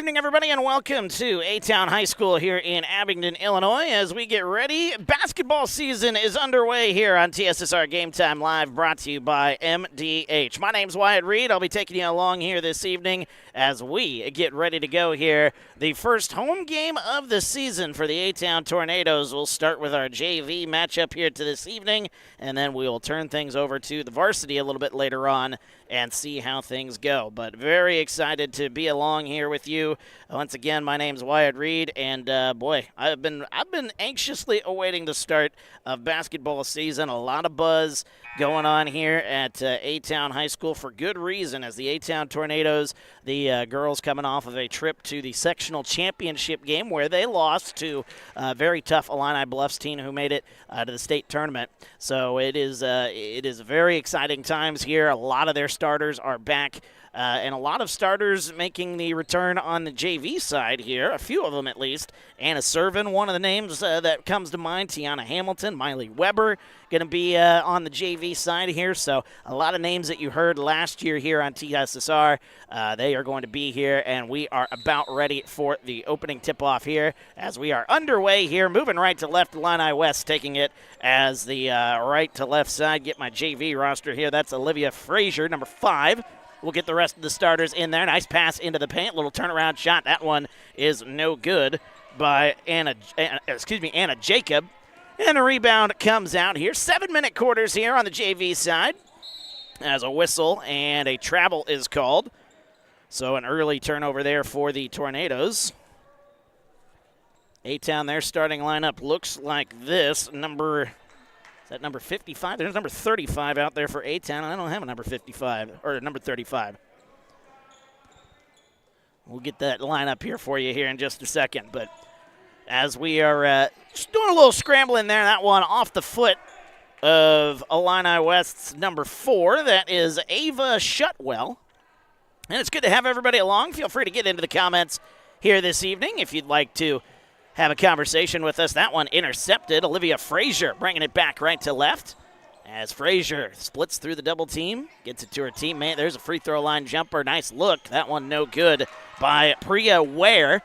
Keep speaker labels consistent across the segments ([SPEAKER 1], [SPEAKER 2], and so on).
[SPEAKER 1] evening, everybody, and welcome to A-Town High School here in Abingdon, Illinois. As we get ready, basketball season is underway here on TSSR Game Time Live, brought to you by MDH. My name's Wyatt Reed. I'll be taking you along here this evening as we get ready to go here. The first home game of the season for the A-Town Tornadoes. We'll start with our JV matchup here to this evening, and then we will turn things over to the varsity a little bit later on and see how things go. But very excited to be along here with you. Once again, my name's Wyatt Reed, and boy, I've been anxiously awaiting the start of basketball season. A lot of buzz going on here at A-Town High School for good reason, as the A-Town Tornadoes, the girls coming off of a trip to the sectional championship game where they lost to a very tough Illini Bluffs team who made it to the state tournament. So it is very exciting times here. A lot of their starters are back. And a lot of starters making the return on the JV side here, a few of them at least. Anna Servin, one of the names that comes to mind. Tiana Hamilton, Miley Weber going to be on the JV side here. So a lot of names that you heard last year here on TSSR, they are going to be here, and we are about ready for the opening tip-off here as we are underway here, moving right to left. Illini West taking it as the right to left side. Get my JV roster here. That's Olivia Frazier, number 5. We'll get the rest of the starters in there. Nice pass into the paint. Little turnaround shot. That one is no good by Anna Jacob. And a rebound comes out here. 7-minute quarters here on the JV side as a whistle and a travel is called. So an early turnover there for the Tornadoes. A-Town, their starting lineup looks like this. Is that number 55? There's number 35 out there for A-Town. I don't have a number 55, or number 35. We'll get that lineup here for you here in just a second. But as we are just doing a little scrambling there, that one off the foot of Illini West's number 4. That is Ava Shutwell. And it's good to have everybody along. Feel free to get into the comments here this evening if you'd like to have a conversation with us. That one intercepted. Olivia Frazier bringing it back right to left as Frazier splits through the double team, gets it to her teammate. There's a free throw line jumper. Nice look. That one no good by Priya Ware.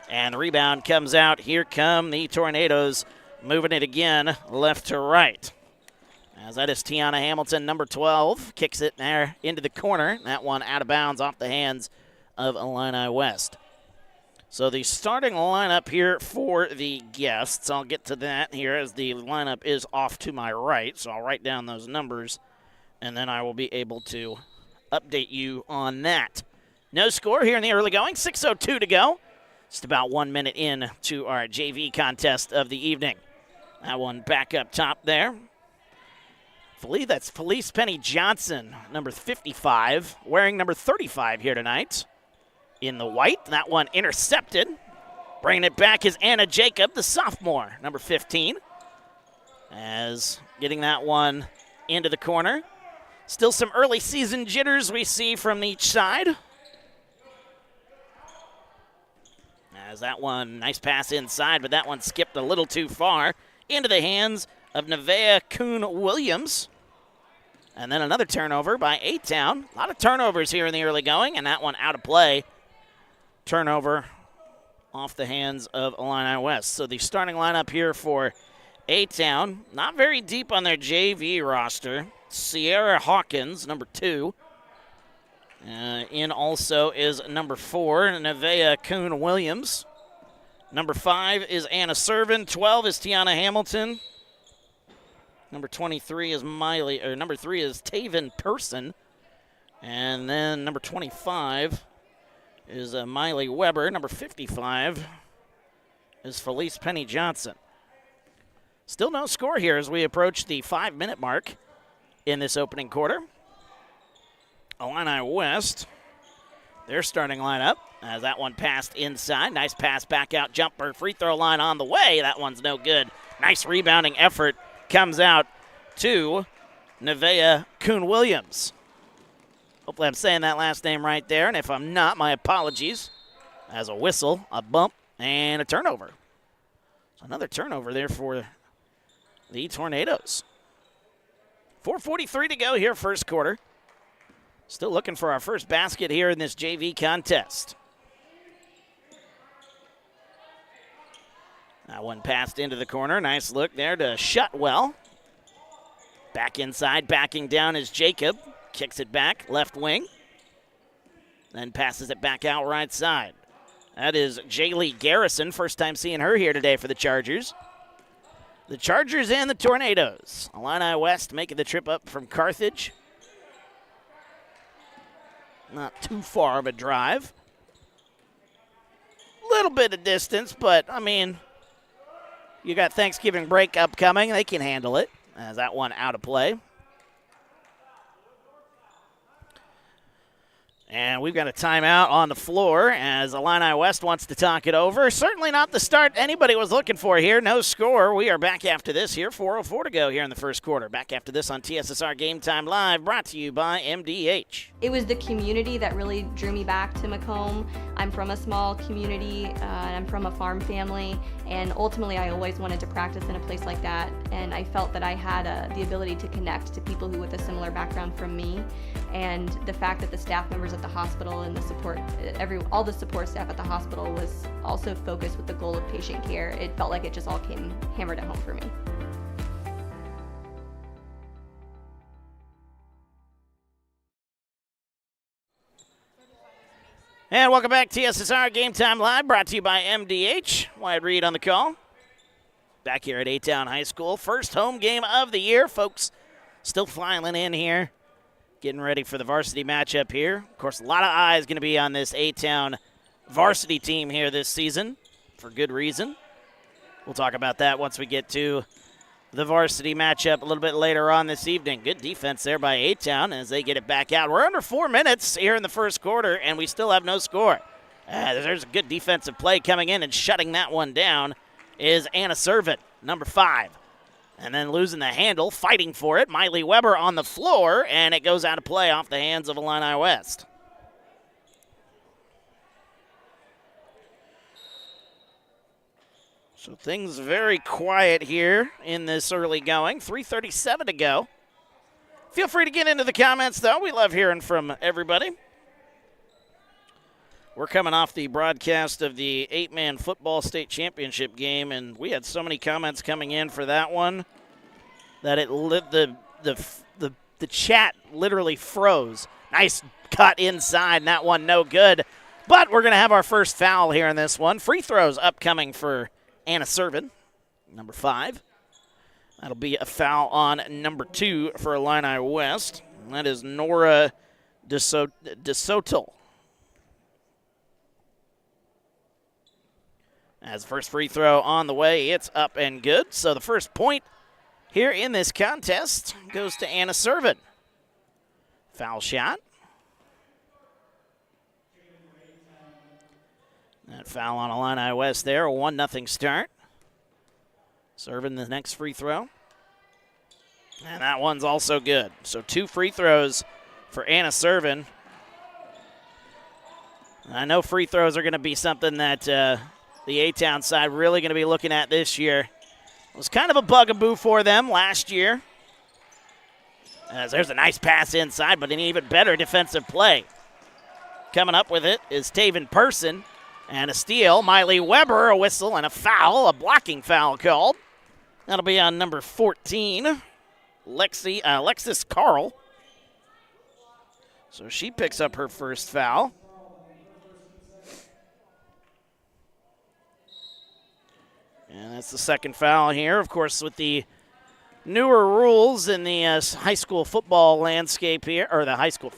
[SPEAKER 1] And the rebound comes out. Here come the Tornadoes moving it again left to right. As that is Tiana Hamilton, number 12, kicks it there into the corner. That one out of bounds off the hands of Illini West. So the starting lineup here for the guests, I'll get to that here as the lineup is off to my right. So I'll write down those numbers, and then I will be able to update you on that. No score here in the early going, 6:02 to go. Just about 1 minute in to our JV contest of the evening. That one back up top there. I believe that's Felice Penny Johnson, number 55, wearing number 35 here tonight. In the white, that one intercepted. Bringing it back is Anna Jacob, the sophomore, number 15. As getting that one into the corner. Still some early season jitters we see from each side. As that one, nice pass inside, but that one skipped a little too far into the hands of Nevaeh Kuhn-Williams. And then another turnover by A-Town. A lot of turnovers here in the early going, and that one out of play. Turnover off the hands of Illini West. So the starting lineup here for A-Town, not very deep on their JV roster. Sierra Hawkins, number 2. In also is number 4, Nevaeh Kuhn-Williams. Number 5 is Anna Servin. 12 is Tiana Hamilton. Number 23 is number 3 is Taven Person. And then number 25 is Miley Weber. Number 55 is Felice Penny Johnson. Still no score here as we approach the 5-minute mark in this opening quarter. Illini West, their starting lineup, as that one passed inside. Nice pass back out, jumper, free throw line on the way. That one's no good. Nice rebounding effort comes out to Nevaeh Kuhn-Williams. Hopefully I'm saying that last name right there, and if I'm not, my apologies. As a whistle, a bump, and a turnover. So another turnover there for the Tornadoes. 4:43 to go here, first quarter. Still looking for our first basket here in this JV contest. That one passed into the corner. Nice look there to Shutwell. Back inside, backing down is Jacob. Kicks it back, left wing. Then passes it back out right side. That is Jaylee Garrison. First time seeing her here today for the Chargers. The Chargers and the Tornadoes. Illini West making the trip up from Carthage. Not too far of a drive. Little bit of distance, but, I mean, you got Thanksgiving break upcoming. They can handle it. As that one out of play. And we've got a timeout on the floor as Illini West wants to talk it over. Certainly not the start anybody was looking for here. No score. We are back after this here. 4:04 to go here in the first quarter. Back after this on TSSR Game Time Live, brought to you by MDH.
[SPEAKER 2] It was the community that really drew me back to Macomb. I'm from a small community, and I'm from a farm family, and ultimately I always wanted to practice in a place like that, and I felt that I had the ability to connect to people who with a similar background from me, and the fact that the staff members at the hospital and the support, all the support staff at the hospital was also focused with the goal of patient care. It felt like it just all came hammered at home for me.
[SPEAKER 1] And welcome back to TSSR Game Time Live, brought to you by MDH. Wyatt Reed on the call. Back here at A-Town High School. First home game of the year. Folks still filing in here. Getting ready for the varsity matchup here. Of course, a lot of eyes going to be on this A-Town varsity team here this season for good reason. We'll talk about that once we get to the varsity matchup a little bit later on this evening. Good defense there by A-Town as they get it back out. We're under 4 minutes here in the first quarter, and we still have no score. There's a good defensive play coming in, and shutting that one down is Anna Servin, number 5. And then losing the handle, fighting for it, Miley Weber on the floor, and it goes out of play off the hands of Illini West. So things very quiet here in this early going. 3:37 to go. Feel free to get into the comments, though. We love hearing from everybody. We're coming off the broadcast of the 8-man football state championship game, and we had so many comments coming in for that one that the chat literally froze. Nice cut inside, and that one no good. But we're going to have our first foul here in this one. Free throws upcoming for Anna Servin, number 5. That'll be a foul on number 2 for Illini West. And that is Nora DeSoto. As first free throw on the way, it's up and good. So the first point here in this contest goes to Anna Servin. Foul shot. That foul on Illini West there, a 1-0 start. Serving the next free throw. And that one's also good. So 2 free throws for Anna Servin. I know free throws are going to be something that the A-Town side really going to be looking at this year. It was kind of a bugaboo for them last year. As there's a nice pass inside, but an even better defensive play. Coming up with it is Taven Person. And a steal, Miley Weber, a whistle, and a foul, a blocking foul called. That'll be on number 14, Alexis Carl. So she picks up her first foul. And that's the second foul here. Of course, with the newer rules in the high school football landscape here, or the high school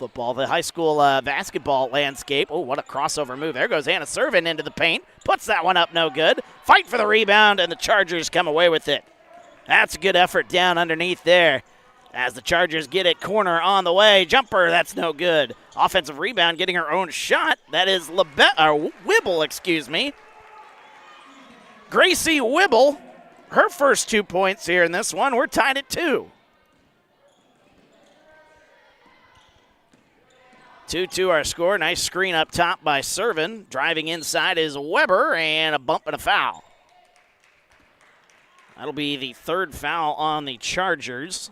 [SPEAKER 1] basketball landscape. Oh, what a crossover move. There goes Anna Servin into the paint. Puts that one up no good. Fight for the rebound, and the Chargers come away with it. That's a good effort down underneath there. As the Chargers get it, corner on the way. Jumper, that's no good. Offensive rebound, getting her own shot. That is Wibble, excuse me. Gracie Wibble. Her first 2 points here in this one. We're tied at 2. 2-2 our score. Nice screen up top by Servin. Driving inside is Weber, and a bump and a foul. That'll be the third foul on the Chargers.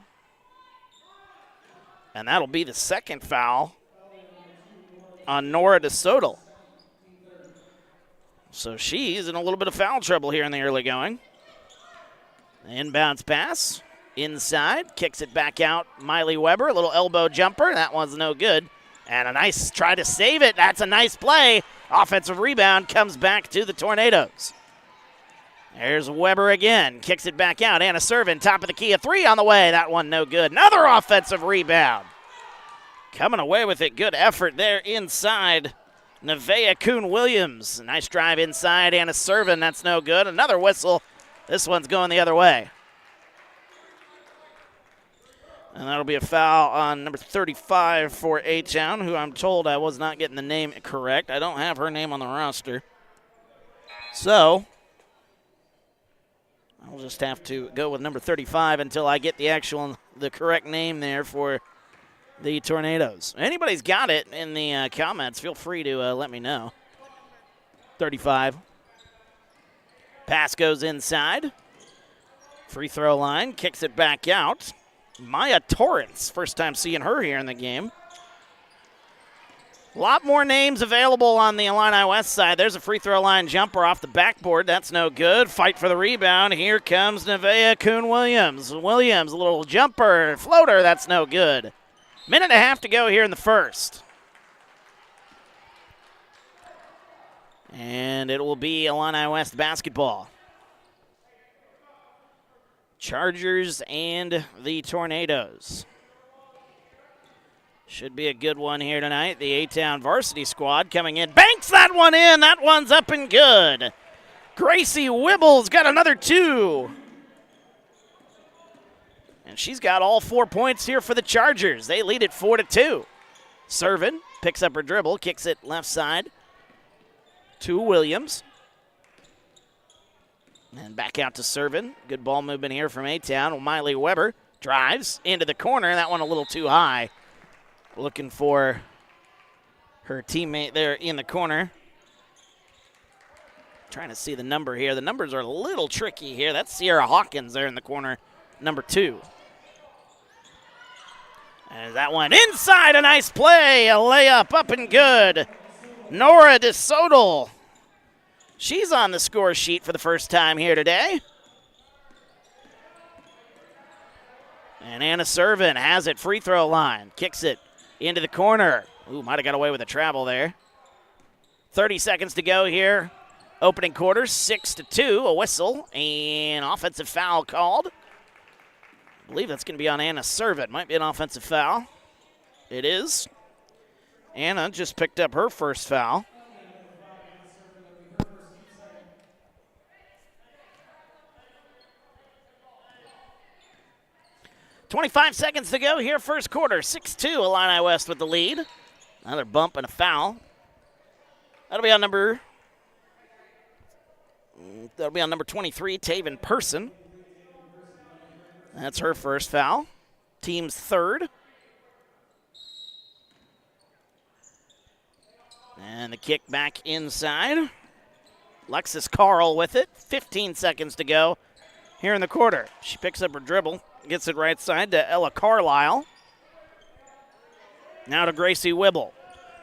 [SPEAKER 1] And that'll be the second foul on Nora DeSoto. So she's in a little bit of foul trouble here in the early going. Inbounds pass. Inside. Kicks it back out. Miley Weber. A little elbow jumper. That one's no good. And a nice try to save it. That's a nice play. Offensive rebound comes back to the Tornadoes. There's Weber again. Kicks it back out. Anna Servin, top of the key. A three on the way. That one no good. Another offensive rebound. Coming away with it. Good effort there inside. Nevaeh Kuhn-Williams. Nice drive inside. Anna Servin. That's no good. Another whistle. This one's going the other way. And that'll be a foul on number 35 for A-Town, who I'm told I was not getting the name correct. I don't have her name on the roster. So I'll just have to go with number 35 until I get the correct name there for the Tornadoes. Anybody's got it in the comments, feel free to let me know. 35. Pass goes inside. Free throw line, kicks it back out. Maya Torrance, first time seeing her here in the game. A lot more names available on the Illini West side. There's a free throw line jumper off the backboard. That's no good. Fight for the rebound. Here comes Nevaeh Kuhn-Williams. Williams, a little jumper, floater. That's no good. Minute and a half to go here in the first. And it will be Illini West basketball. Chargers and the Tornadoes. Should be a good one here tonight. The A-Town varsity squad coming in. Banks that one in. That one's up and good. Gracie Wibbles got another two. And she's got all 4 points here for the Chargers. They lead it 4-2. Servin picks up her dribble, kicks it left side to Williams. And back out to Servin. Good ball movement here from A-Town. Miley Weber drives into the corner. That one a little too high. Looking for her teammate there in the corner. Trying to see the number here. The numbers are a little tricky here. That's Sierra Hawkins there in the corner, number 2. And that one inside, a nice play. A layup up and good. Nora DeSoto. She's on the score sheet for the first time here today. And Anna Servin has it, free throw line. Kicks it into the corner. Ooh, might have got away with a travel there. 30 seconds to go here. Opening quarter, 6-2, a whistle, and offensive foul called. I believe that's going to be on Anna Servin. Might be an offensive foul. It is. Anna just picked up her first foul. .25 seconds to go here, first quarter. 6-2, Illini West with the lead. Another bump and a foul. That'll be on number 23, Taven Person. That's her first foul. Team's third. And the kick back inside. Lexus Carl with it. 15 seconds to go here in the quarter. She picks up her dribble. Gets it right side to Ella Carlisle. Now to Gracie Wibble.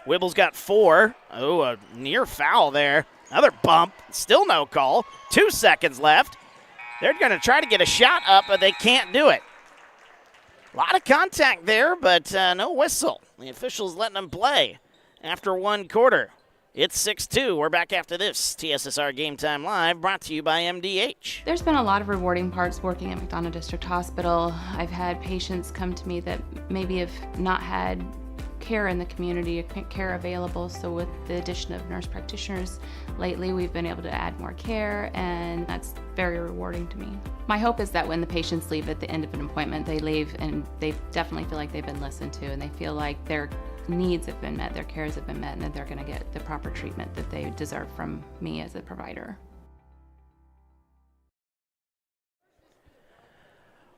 [SPEAKER 1] Wibble's got 4. Oh, a near foul there. Another bump. Still no call. 2 seconds left. They're going to try to get a shot up, but they can't do it. A lot of contact there, but no whistle. The officials letting them play after one quarter. It's 6-2. We're back after this. TSSR Game Time Live, brought to you by MDH.
[SPEAKER 3] There's been a lot of rewarding parts working at McDonough District Hospital. I've had patients come to me that maybe have not had care in the community, care available. So with the addition of nurse practitioners lately, we've been able to add more care, and that's very rewarding to me. My hope is that when the patients leave at the end of an appointment, they leave and they definitely feel like they've been listened to, and they feel like their needs have been met, their cares have been met, and that they're going to get the proper treatment that they deserve from me as a provider.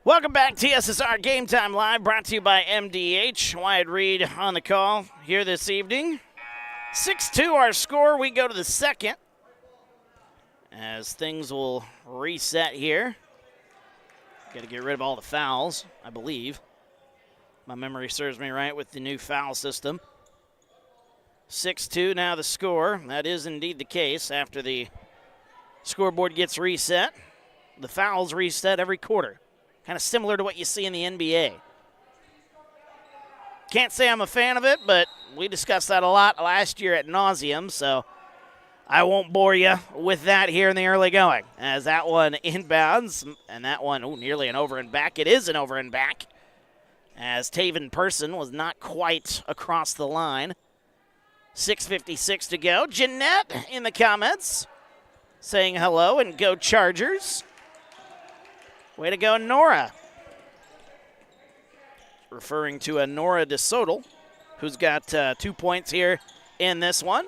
[SPEAKER 1] Welcome back, TSSR Game Time Live, brought to you by MDH. Wyatt Reed on the call here this evening. 6-2 our score. We go to the second as things will reset here. Got to get rid of all the fouls, I believe. My memory serves me right with the new foul system. 6-2 now the score. That is indeed the case after the scoreboard gets reset. The fouls reset every quarter. Kind of similar to what you see in the NBA. Can't say I'm a fan of it, but we discussed that a lot last year at nauseum, so I won't bore you with that here in the early going. As that one inbounds, and that one, nearly an over and back. It is an over and back, as Taven Person was not quite across the line. 6:56 to go. Jeanette in the comments saying hello and go Chargers. Way to go, Nora. Referring to a Nora DeSoto, who's got 2 points here in this one.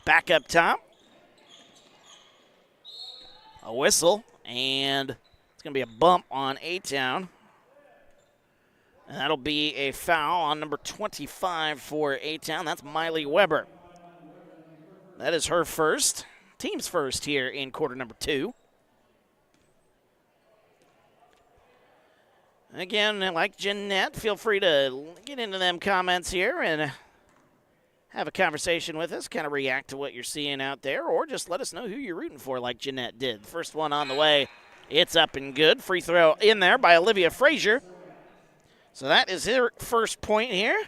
[SPEAKER 1] Back up top. A whistle, and it's going to be a bump on A-Town. And that'll be a foul on number 25 for A-Town. That's Miley Weber. That is her first. Team's first here in quarter number 2. Again, like Jeanette, feel free to get into them comments here and have a conversation with us, kind of react to what you're seeing out there, or just let us know who you're rooting for like Jeanette did. First one on the way, it's up and good. Free throw in there by Olivia Frazier. So that is her first point here.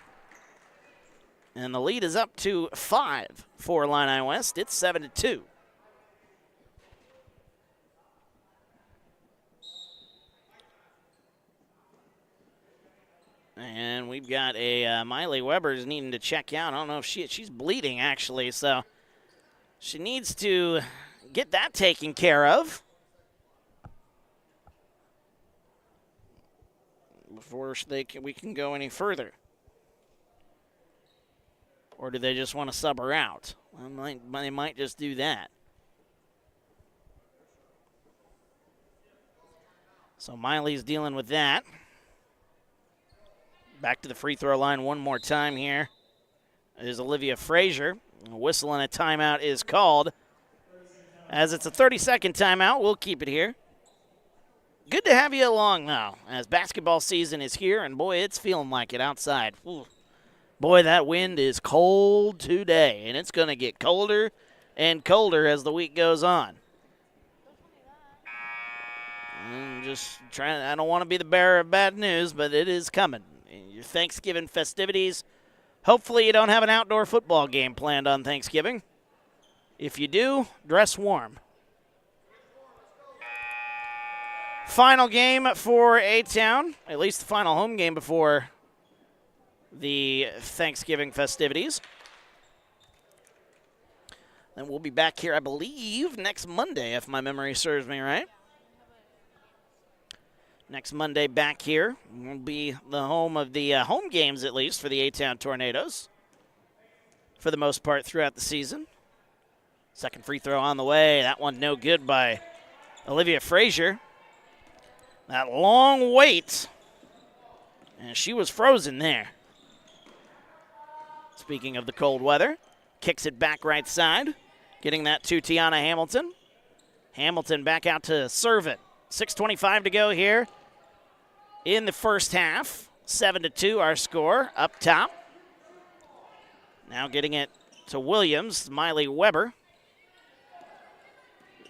[SPEAKER 1] And the lead is up to 5 for Illini West. It's 7-2. And we've got a Miley Weber's needing to check out. I don't know if she's bleeding, actually, so she needs to get that taken care of before we can go any further. Or do they just want to sub her out? Well, they might just do that. So Miley's dealing with that. Back to the free throw line one more time here is Olivia Frazier. A whistle and a timeout is called. As it's a 30-second timeout, we'll keep it here. Good to have you along, though, as basketball season is here, and boy, it's feeling like it outside. Ooh. Boy, that wind is cold today, and it's going to get colder and colder as the week goes on. I'm just trying. I don't want to be the bearer of bad news, but it is coming. Your Thanksgiving festivities. Hopefully you don't have an outdoor football game planned on Thanksgiving. If you do, dress warm. Final game for A-Town, at least the final home game before the Thanksgiving festivities. And we'll be back here, I believe, next Monday, if my memory serves me right. Next Monday back here will be the home of the home games, at least, for the A-Town Tornadoes, for the most part throughout the season. Second free throw on the way. That one no good by Olivia Frazier. That long wait, and she was frozen there. Speaking of the cold weather, kicks it back right side, getting that to Tiana Hamilton. Hamilton back out to serve it. 6:25 to go here in the first half. 7-2 our score up top. Now getting it to Williams, Miley Weber.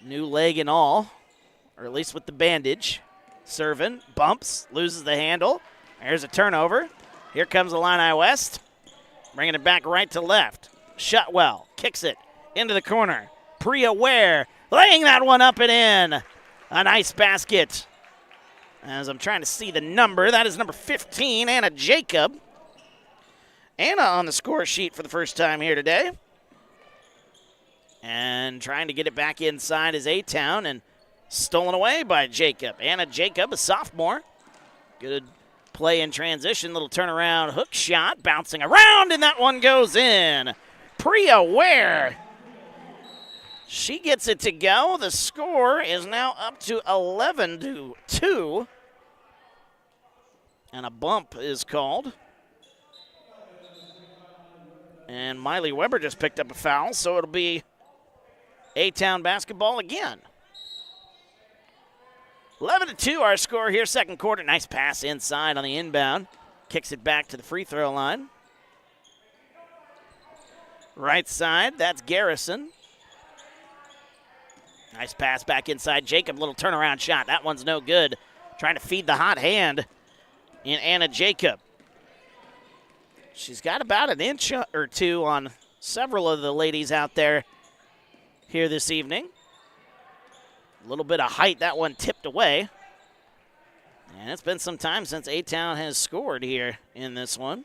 [SPEAKER 1] New leg and all, or at least with the bandage. Serving, bumps, loses the handle. There's a turnover. Here comes Illini West. Bringing it back right to left. Shutwell kicks it into the corner. Priya Ware laying that one up and in. A nice basket. As I'm trying to see the number, that is number 15, Anna Jacob. Anna on the score sheet for the first time here today. And trying to get it back inside is A-Town, and stolen away by Jacob. Anna Jacob, a sophomore. Good play in transition. Little turnaround hook shot. Bouncing around, and that one goes in. Priya Ware. She gets it to go. The score is now up to 11-2. And a bump is called. And Miley Weber just picked up a foul, so it'll be A-Town basketball again. 11-2 our score here, second quarter. Nice pass inside on the inbound. Kicks it back to the free throw line. Right side, that's Garrison. Nice pass back inside. Jacob, little turnaround shot. That one's no good. Trying to feed the hot hand in Anna Jacob. She's got about an inch or two on several of the ladies out there here this evening. A little bit of height. That one tipped away. And it's been some time since A-Town has scored here in this one.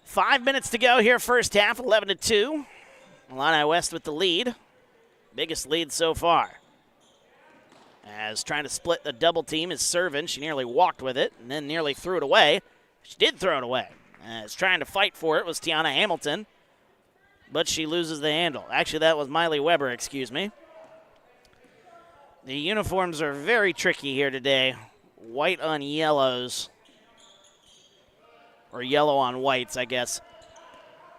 [SPEAKER 1] Five minutes to go here, first half, 11-2. Illini West with the lead. Biggest lead so far. As trying to split the double team is serving. She nearly walked with it and then nearly threw it away. She did throw it away. As trying to fight for it was Tiana Hamilton, but she loses the handle. Actually, that was Miley Weber, excuse me. The uniforms are very tricky here today. White on yellows. Or yellow on whites, I guess.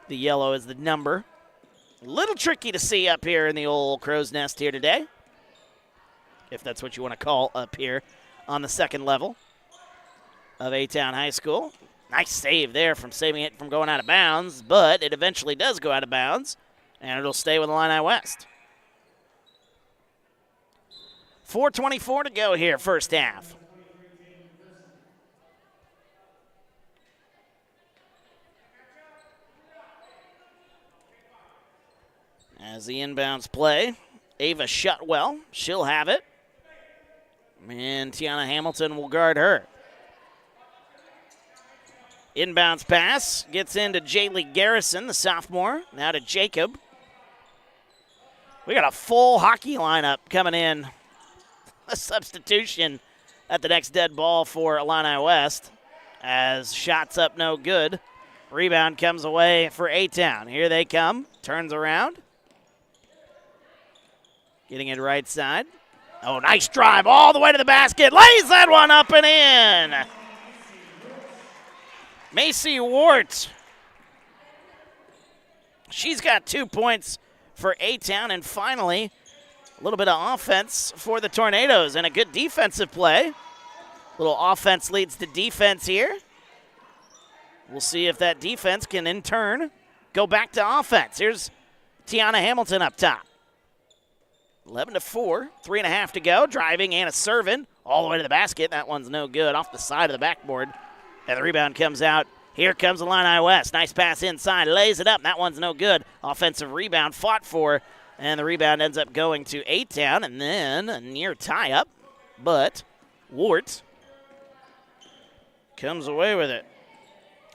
[SPEAKER 1] The yellow is the number. A little tricky to see up here in the old crow's nest here today, if that's what you want to call up here on the second level of A-Town High School. Nice save there from saving it from going out of bounds, but it eventually does go out of bounds, and it'll stay with Illini West. 4:24 to go here, first half. As the inbounds play, Ava Shutwell, she'll have it. And Tiana Hamilton will guard her. Inbounds pass gets into Jaylee Garrison, the sophomore. Now to Jacob. We got a full hockey lineup coming in. A substitution at the next dead ball for Illini West. As shots up no good. Rebound comes away for A-Town. Here they come. Turns around. Getting it right side. Oh, nice drive all the way to the basket. Lays that one up and in. Macy Wart. She's got 2 points for A-Town. And finally, a little bit of offense for the Tornadoes and a good defensive play. Little offense leads to defense here. We'll see if that defense can, in turn, go back to offense. Here's Tiana Hamilton up top. 11-4, 3.5 to go. Driving and a serving all the way to the basket. That one's no good, off the side of the backboard. And the rebound comes out. Here comes Illini West. Nice pass inside. Lays it up. That one's no good. Offensive rebound fought for. And the rebound ends up going to A-Town. And then a near tie-up. But Wart comes away with it.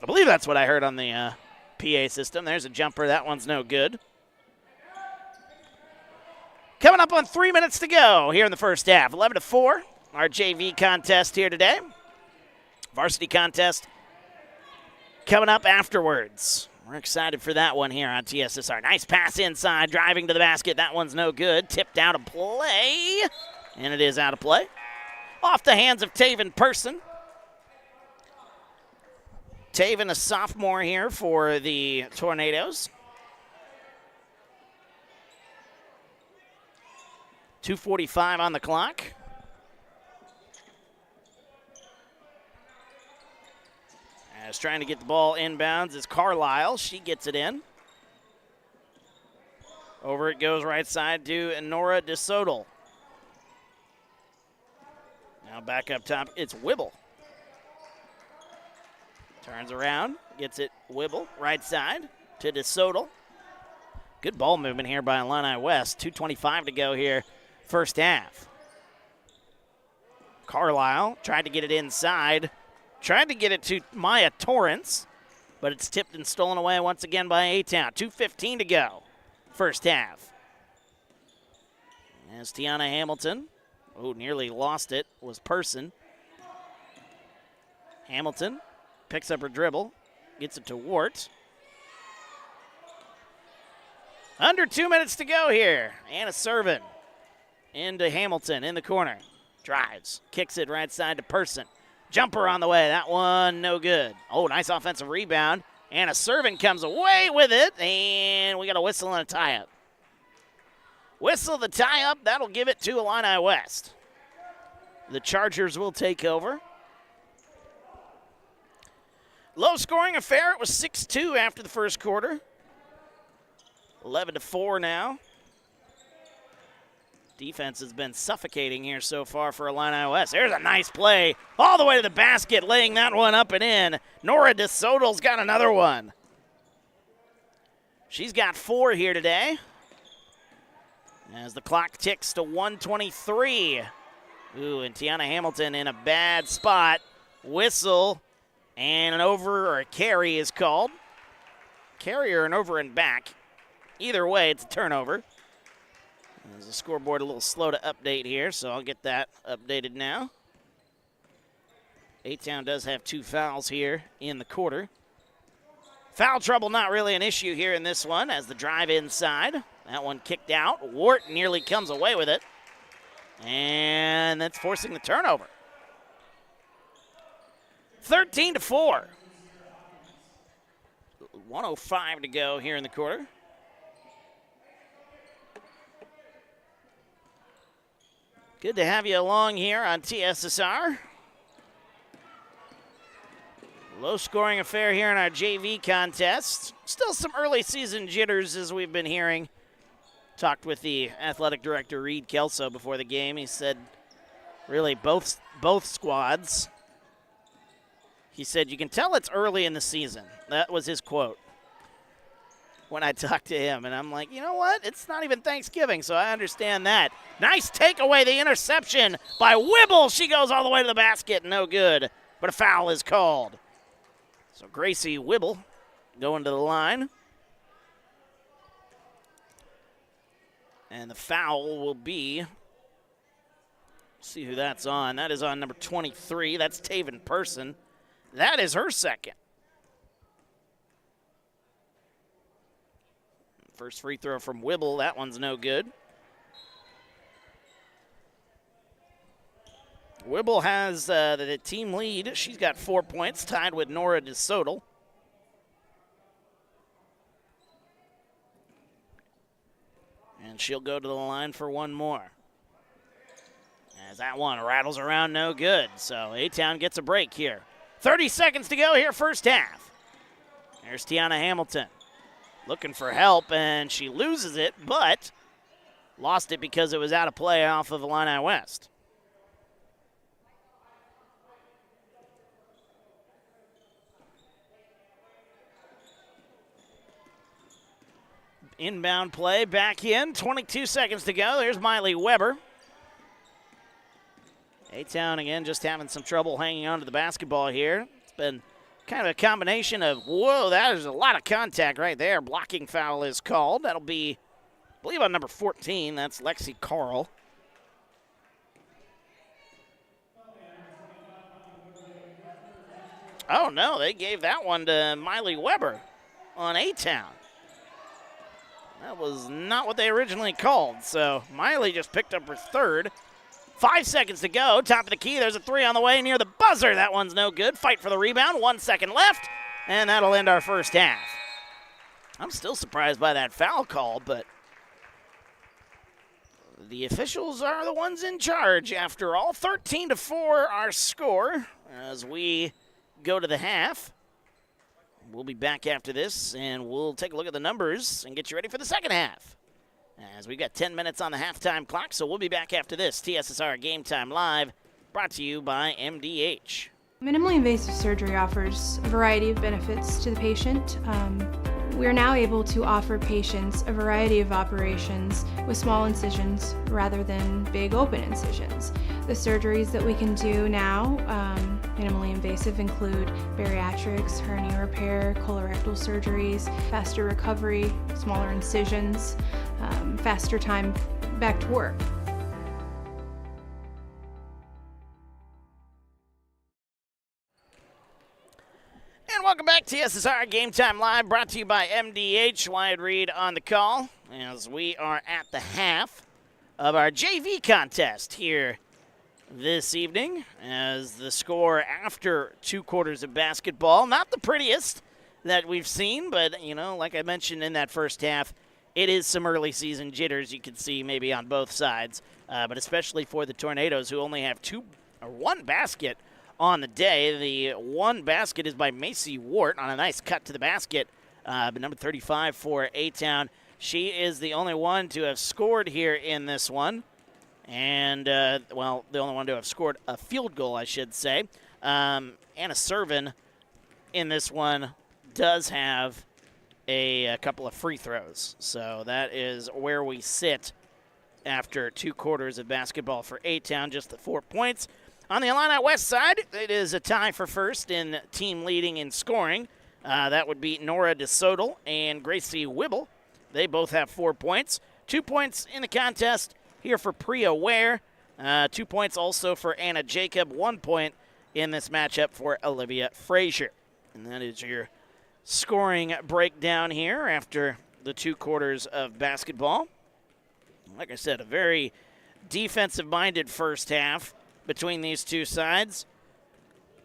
[SPEAKER 1] I believe that's what I heard on the PA system. There's a jumper. That one's no good. Coming up on 3 minutes to go here in the first half. 11-4, our JV contest here today. Varsity contest coming up afterwards. We're excited for that one here on TSSR. Nice pass inside, driving to the basket. That one's no good. Tipped out of play, and it is out of play. Off the hands of Taven Person. Taven, a sophomore here for the Tornadoes. 2:45 on the clock. As trying to get the ball inbounds is Carlisle. She gets it in. Over it goes right side to Nora DeSoto. Now back up top, it's Wibble. Turns around, gets it Wibble, right side to DeSoto. Good ball movement here by Illini West. 2:25 to go here. First half. Carlisle tried to get it inside. Tried to get it to Maya Torrance, but it's tipped and stolen away once again by A-Town. 2:15 to go. First half. As Tiana Hamilton, oh, nearly lost it, was Person. Hamilton picks up her dribble, gets it to Wart. Under 2 minutes to go here. Anna Servin. Into Hamilton in the corner. Drives. Kicks it right side to Person. Jumper on the way. That one no good. Oh, nice offensive rebound. Anna Servin comes away with it. And we got a whistle and a tie-up. Whistle the tie-up. That'll give it to Illini West. the Chargers will take over. Low-scoring affair. It was 6-2 after the first quarter. 11-4 now. Defense has been suffocating here so far for Illini West. There's a nice play all the way to the basket, laying that one up and in. Nora DeSoto's got another one. She's got 4 here today. As the clock ticks to 1:23. Ooh, and Tiana Hamilton in a bad spot. Whistle, and an over or a carry is called. Carry or an over and back. Either way, it's a turnover. There's the scoreboard a little slow to update here, so I'll get that updated now. A-Town does have 2 fouls here in the quarter. Foul trouble not really an issue here in this one as the drive inside. That one kicked out. Wart nearly comes away with it. And that's forcing the turnover. 13-4. 1:05 to go here in the quarter. Good to have you along here on TSSR. Low-scoring affair here in our JV contest. Still some early season jitters as we've been hearing. Talked with the athletic director, Reed Kelso, before the game. He said really both squads. He said, you can tell it's early in the season. That was his quote when I talked to him. And I'm like, you know what? It's not even Thanksgiving, so I understand that. Nice takeaway, the interception by Whibble. She goes all the way to the basket. No good, but a foul is called. So Gracie Whibble going to the line. And the foul will be, see who that's on. That is on number 23. That's Taven Person. That is her second. First free throw from Whibble. That one's no good. Whibble has the team lead. She's got 4 points, tied with Nora DeSoto. And she'll go to the line for one more. As that one rattles around, no good. So A-Town gets a break here. 30 seconds to go here, first half. There's Tiana Hamilton looking for help, and she loses it, but lost it because it was out of play off of Illini West. Inbound play, back in, 22 seconds to go. There's Miley Weber. A-Town again just having some trouble hanging on to the basketball here. It's been kind of a combination of, whoa, that is a lot of contact right there. Blocking foul is called. That'll be, I believe, on number 14. That's Lexi Carl. Oh, no, they gave that one to Miley Weber on A-Town. That was not what they originally called, so Miley just picked up her third. 5 seconds to go, top of the key. There's a three on the way near the buzzer. That one's no good. Fight for the rebound, 1 second left, and that'll end our first half. I'm still surprised by that foul call, but the officials are the ones in charge after all. 13-4 our score as we go to the half. We'll be back after this, and we'll take a look at the numbers and get you ready for the second half. As we've got 10 minutes on the halftime clock, so we'll be back after this. TSSR Game Time Live, brought to you by MDH.
[SPEAKER 4] Minimally invasive surgery offers a variety of benefits to the patient. We are now able to offer patients a variety of operations with small incisions rather than big open incisions. The surgeries that we can do now, minimally invasive, include bariatrics, hernia repair, colorectal surgeries, faster recovery, smaller incisions, faster time back to work.
[SPEAKER 1] And welcome back to TSSR Game Time Live, brought to you by MDH. Wyatt Reed on the call as we are at the half of our JV contest here this evening. As the score after 2 quarters of basketball, not the prettiest that we've seen, but, you know, like I mentioned in that first half, it is some early season jitters you can see maybe on both sides, but especially for the Tornadoes, who only have 2 one basket on the day. The one basket is by Macy Wart on a nice cut to the basket. Number 35 for A-Town. She is the only one to have scored here in this one. And, the only one to have scored a field goal, I should say. Anna Servin in this one does have a couple of free throws. So that is where we sit after 2 quarters of basketball for A-Town, just the 4 points. On the Illini West side, it is a tie for first in team leading in scoring. That would be Nora DeSoto and Gracie Wibble. They both have 4 points. 2 points in the contest here for Priya Ware. 2 points also for Anna Jacob. 1 point in this matchup for Olivia Frazier. And that is your scoring breakdown here after the 2 quarters of basketball. Like I said, a very defensive-minded first half between these two sides.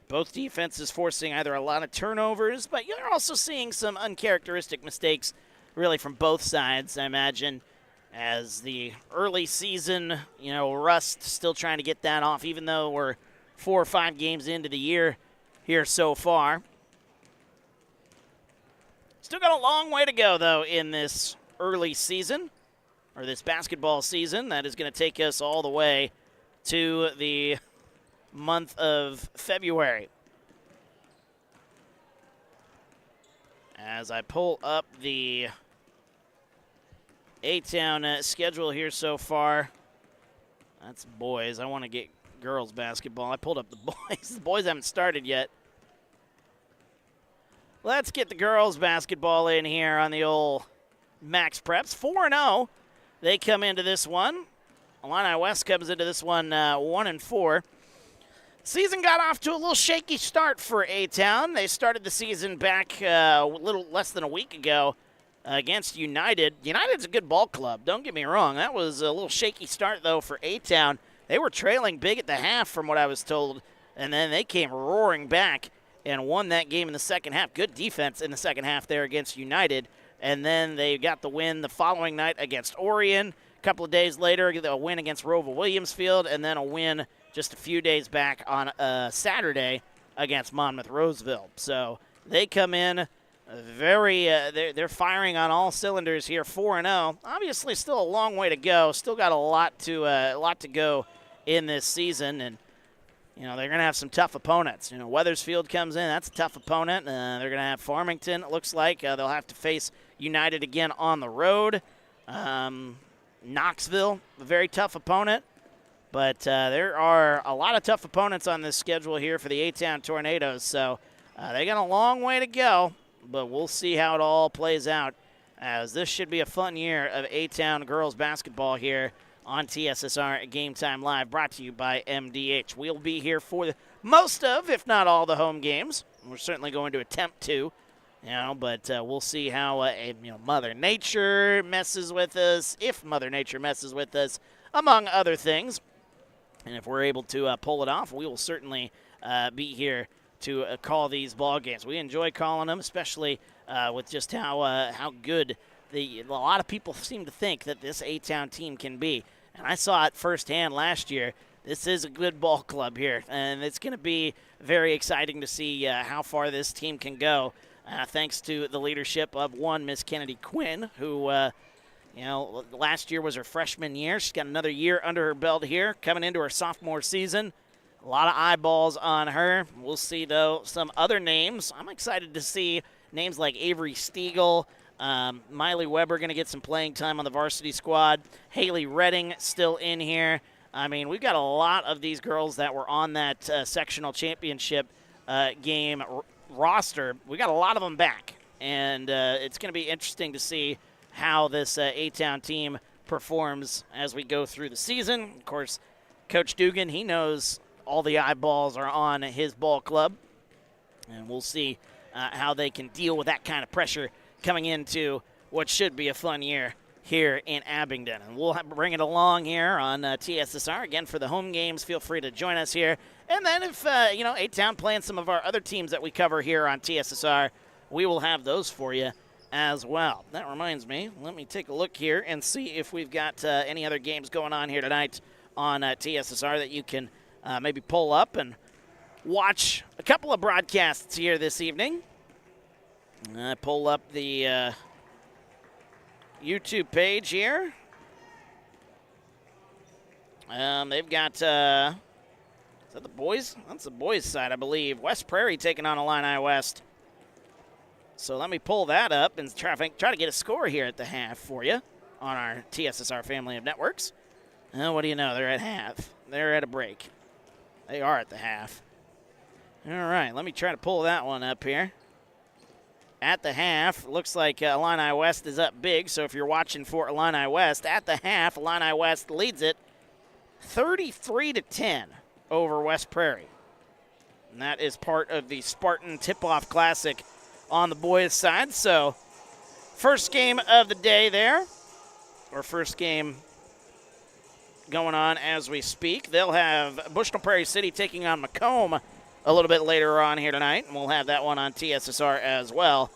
[SPEAKER 1] Both defenses forcing either a lot of turnovers, but you're also seeing some uncharacteristic mistakes really from both sides, I imagine, as the early season, rust, still trying to get that off, even though we're 4 or 5 games into the year here so far. Still got a long way to go, though, in this early season, or this basketball season. That is going to take us all the way to the month of February. As I pull up the A-Town schedule here so far. That's boys. I want to get girls basketball. I pulled up the boys. The boys haven't started yet. Let's get the girls basketball in here on the old Max Preps. 4-0. They come into this one. Illini West comes into this one 1-4. Season got off to a little shaky start for A-Town. They started the season back a little less than a week ago against United. United's a good ball club, don't get me wrong. That was a little shaky start, though, for A-Town. They were trailing big at the half from what I was told, and then they came roaring back and won that game in the second half. Good defense in the second half there against United. And then they got the win the following night against Orion. A couple of days later, a win against Rova Williamsfield, and then a win just a few days back on Saturday against Monmouth Roseville. So they come in they're firing on all cylinders here, 4-0. Obviously, still a long way to go. Still got a lot to go in this season, and they're going to have some tough opponents. Weathersfield comes in. That's a tough opponent. They're going to have Farmington, it looks like. They'll have to face United again on the road. Knoxville, a very tough opponent. But there are a lot of tough opponents on this schedule here for the A-Town Tornadoes. So they got a long way to go, but we'll see how it all plays out, as this should be a fun year of A-Town girls basketball here on TSSR Game Time Live, brought to you by MDH. We'll be here for most of, if not all, the home games. We're certainly going to attempt to, but we'll see how Mother Nature messes with us, if Mother Nature messes with us, among other things. And if we're able to pull it off, we will certainly be here to call these ball games. We enjoy calling them, especially with just how good a lot of people seem to think that this A-Town team can be. And I saw it firsthand last year. This is a good ball club here, and it's going to be very exciting to see how far this team can go, thanks to the leadership of one Miss Kennedy Quinn, who last year was her freshman year. She's got another year under her belt here, coming into her sophomore season. A lot of eyeballs on her. We'll see, though, some other names. I'm excited to see names like Avery Stiegel, Miley Weber going to get some playing time on the varsity squad. Haley Redding still in here. I mean, we've got a lot of these girls that were on that sectional championship game roster. We got a lot of them back, and it's going to be interesting to see how this A-Town team performs as we go through the season. Of course, Coach Dugan, he knows all the eyeballs are on his ball club, and we'll see how they can deal with that kind of pressure coming into what should be a fun year here in Abingdon. And we'll bring it along here on TSSR. Again, for the home games, feel free to join us here. And then if, A-Town playing some of our other teams that we cover here on TSSR, we will have those for you as well. That reminds me, let me take a look here and see if we've got any other games going on here tonight on TSSR that you can maybe pull up and watch a couple of broadcasts here this evening. Pull up the YouTube page here. They've got, is that the boys? That's the boys' side, I believe. West Prairie taking on Illini West. So let me pull that up and try to get a score here at the half for you on our TSSR family of networks. What do you know? They're at half. They're at a break. They are at the half. All right, let me try to pull that one up here. At the half, looks like Illini West is up big, so if you're watching for Illini West, at the half, Illini West leads it 33-10 over West Prairie. And that is part of the Spartan Tip-Off Classic on the boys' side. So first game of the day there, or first game going on as we speak. They'll have Bushnell-Prairie City taking on Macomb a little bit later on here tonight, and we'll have that one on TSSR as well.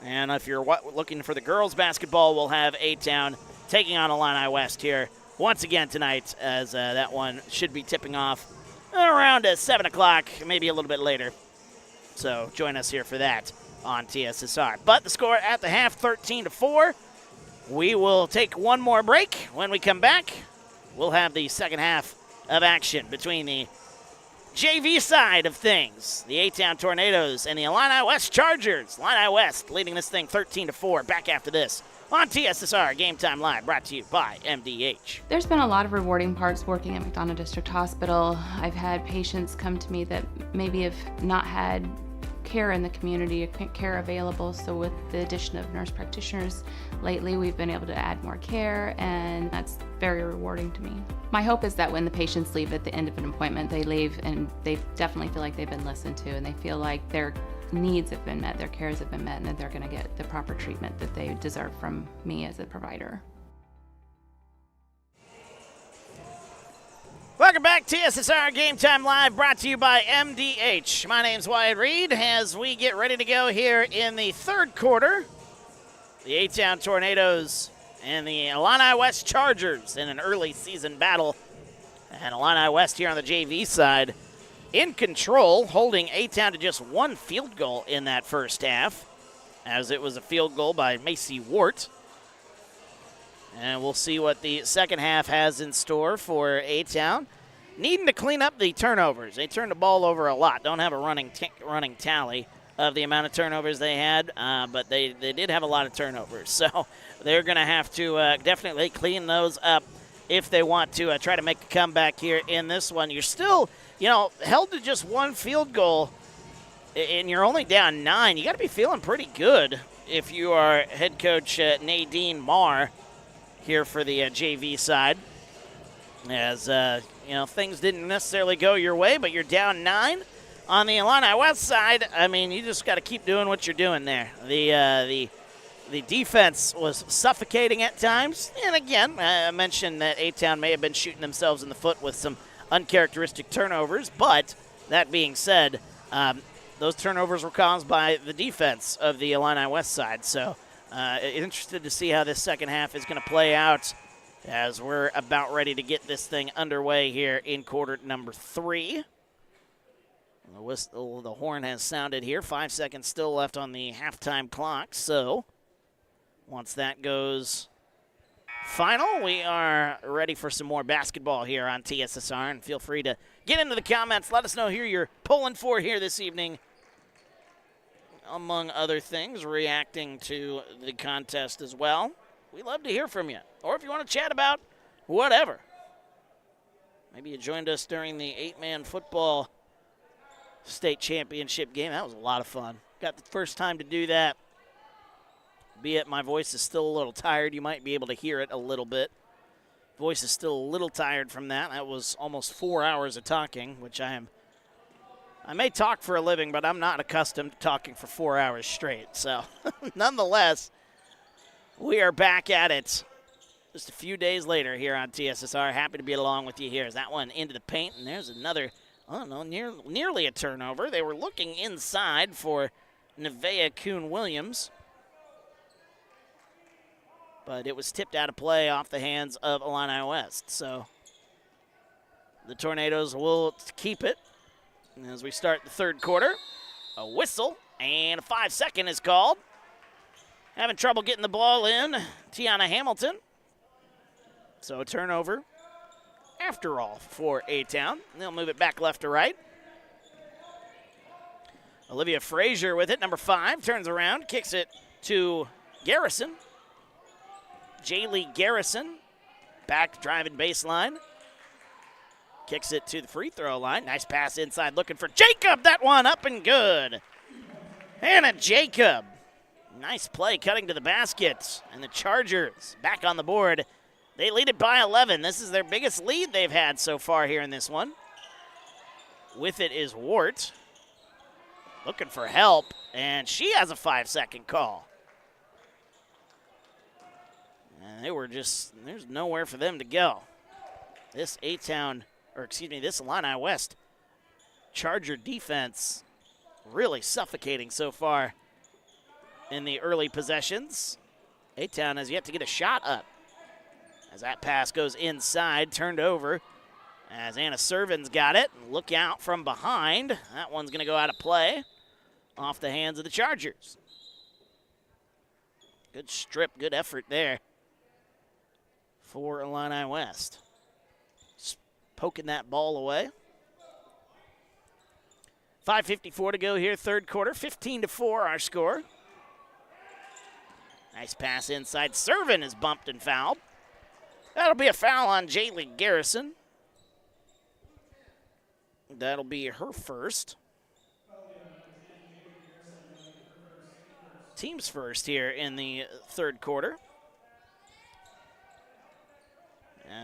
[SPEAKER 1] And if you're looking for the girls' basketball, we'll have A-Town taking on Illini West here once again tonight, as that one should be tipping off around 7 o'clock, maybe a little bit later. So join us here for that on TSSR. But the score at the half, 13-4. We will take one more break. When we come back, we'll have the second half of action between the JV side of things, the A-Town Tornadoes and the Illini West Chargers. Illini West leading this thing 13-4. Back after this on TSSR Game Time Live, brought to you by MDH.
[SPEAKER 3] There's been a lot of rewarding parts working at McDonough District Hospital. I've had patients come to me that maybe have not had care in the community, care available. So with the addition of nurse practitioners lately, we've been able to add more care, and that's very rewarding to me. My hope is that when the patients leave at the end of an appointment, they leave and they definitely feel like they've been listened to, and they feel like their needs have been met, their cares have been met, and that they're going to get the proper treatment that they deserve from me as a provider.
[SPEAKER 1] Welcome back to TSSR Game Time Live, brought to you by MDH. My name's Wyatt Reed. As we get ready to go here in the third quarter, the A-Town Tornadoes and the Illini West Chargers in an early season battle. And Illini West here on the JV side in control, holding A-Town to just one field goal in that first half, as it was a field goal by Macy Wart. And we'll see what the second half has in store for A-Town. Needing to clean up the turnovers. They turned the ball over a lot. Don't have a running tally of the amount of turnovers they had, but they did have a lot of turnovers. So they're going to have to definitely clean those up if they want to try to make a comeback here in this one. You're still, held to just one field goal, and you're only down 9. You got to be feeling pretty good if you are head coach Nadine Marr here for the JV side, as things didn't necessarily go your way, but you're down 9 on the Illini West side. I mean, you just got to keep doing what you're doing there. The defense was suffocating at times, and again, I mentioned that A-Town may have been shooting themselves in the foot with some uncharacteristic turnovers, but that being said, those turnovers were caused by the defense of the Illini West side. So interested to see how this second half is going to play out, as we're about ready to get this thing underway here in quarter number 3. The horn has sounded here. 5 seconds still left on the halftime clock. So once that goes final, we are ready for some more basketball here on TSSR. And feel free to get into the comments. Let us know who you're pulling for here this evening, among other things, reacting to the contest as well. We love to hear from you. Or if you want to chat about whatever. Maybe you joined us during the 8-man football state championship game. That was a lot of fun. Got the first time to do that. Be it my voice is still a little tired. You might be able to hear it a little bit. Voice is still a little tired from that. That was almost 4 hours of talking, which I may talk for a living, but I'm not accustomed to talking for 4 hours straight. So, nonetheless, we are back at it just a few days later here on TSSR. Happy to be along with you here. As that one into the paint, and there's another, nearly a turnover. They were looking inside for Nevaeh Kuhn-Williams, but it was tipped out of play off the hands of Illini West. So the Tornadoes will keep it as we start the third quarter. A whistle and a 5-second is called. Having trouble getting the ball in, Tiana Hamilton. So a turnover after all for A-Town. They'll move it back left to right. Olivia Frazier with it, number 5, turns around, kicks it to Garrison. Jaylee Garrison, back driving baseline. Kicks it to the free throw line. Nice pass inside, looking for Jacob. That one up and good. Hannah Jacob. Nice play cutting to the basket. And the Chargers back on the board. They lead it by 11. This is their biggest lead they've had so far here in this one. With it is Wart. Looking for help, and she has a 5-second call. And they were just, there's nowhere for them to go. This A-Town, or excuse me, this Illini West Charger defense really suffocating so far in the early possessions. A-Town has yet to get a shot up. As that pass goes inside, turned over. As Anna Servin's got it. Look out from behind. That one's going to go out of play. Off the hands of the Chargers. Good strip, good effort there for Illini West. Just poking that ball away. 5:54 to go here, third quarter. 15-4 our score. Nice pass inside. Servin is bumped and fouled. That'll be a foul on Jaylee Garrison. That'll be her first. Team's first here in the third quarter.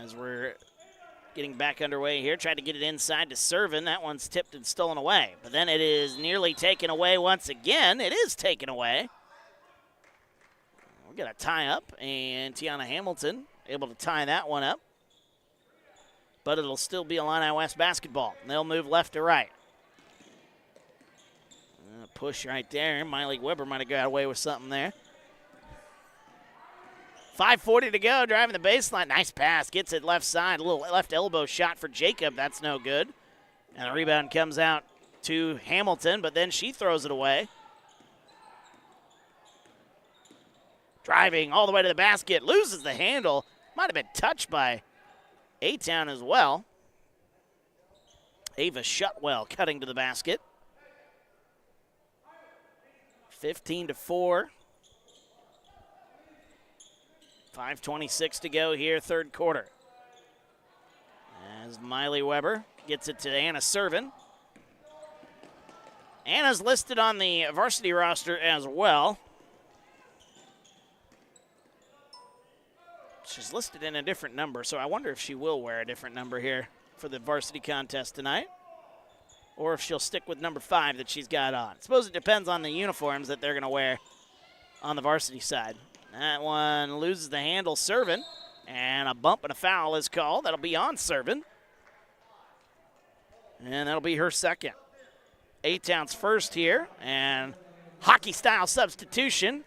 [SPEAKER 1] As we're getting back underway here, tried to get it inside to Servin. That one's tipped and stolen away. But then it is nearly taken away once again. It is taken away. We're going to tie up, and Tiana Hamilton able to tie that one up. But it'll still be Illini West basketball. They'll move left to right. Push right there. Miley Weber might have got away with something there. 5:40 to go, driving the baseline. Nice pass, gets it left side. A little left elbow shot for Jacob. That's no good. And the rebound comes out to Hamilton, but then she throws it away. Driving all the way to the basket, loses the handle. Might have been touched by A-Town as well. Ava Shutwell cutting to the basket. 15-4. 5:26 to go here, third quarter. As Miley Weber gets it to Anna Servin. Anna's listed on the varsity roster as well. She's listed in a different number, so I wonder if she will wear a different number here for the varsity contest tonight, or if she'll stick with number 5 that she's got on. I suppose it depends on the uniforms that they're going to wear on the varsity side. That one loses the handle, Servin, and a bump and a foul is called. That'll be on Servin, and that'll be her second. A-Town's first here, and hockey-style substitution.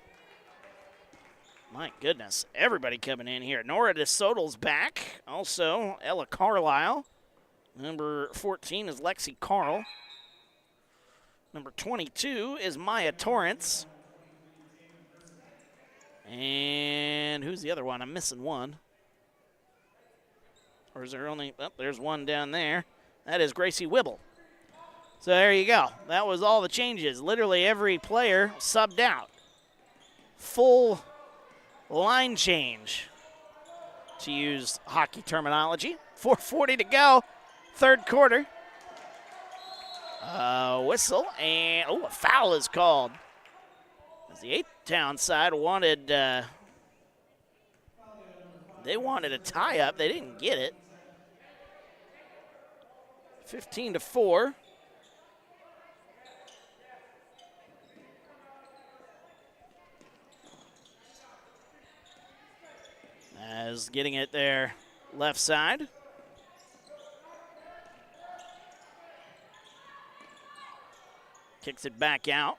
[SPEAKER 1] My goodness, everybody coming in here. Nora DeSoto's back. Also, Ella Carlisle. Number 14 is Lexi Carl. Number 22 is Maya Torrance. And who's the other one? I'm missing one. Or is there only, oh, there's one down there. That is Gracie Wibble. So there you go. That was all the changes. Literally every player subbed out. Full line change, to use hockey terminology. 4:40 to go, third quarter. Whistle, and a foul is called. As the A-Town side wanted, they wanted a tie-up. They didn't get it. 15-4. As getting it there left side. Kicks it back out.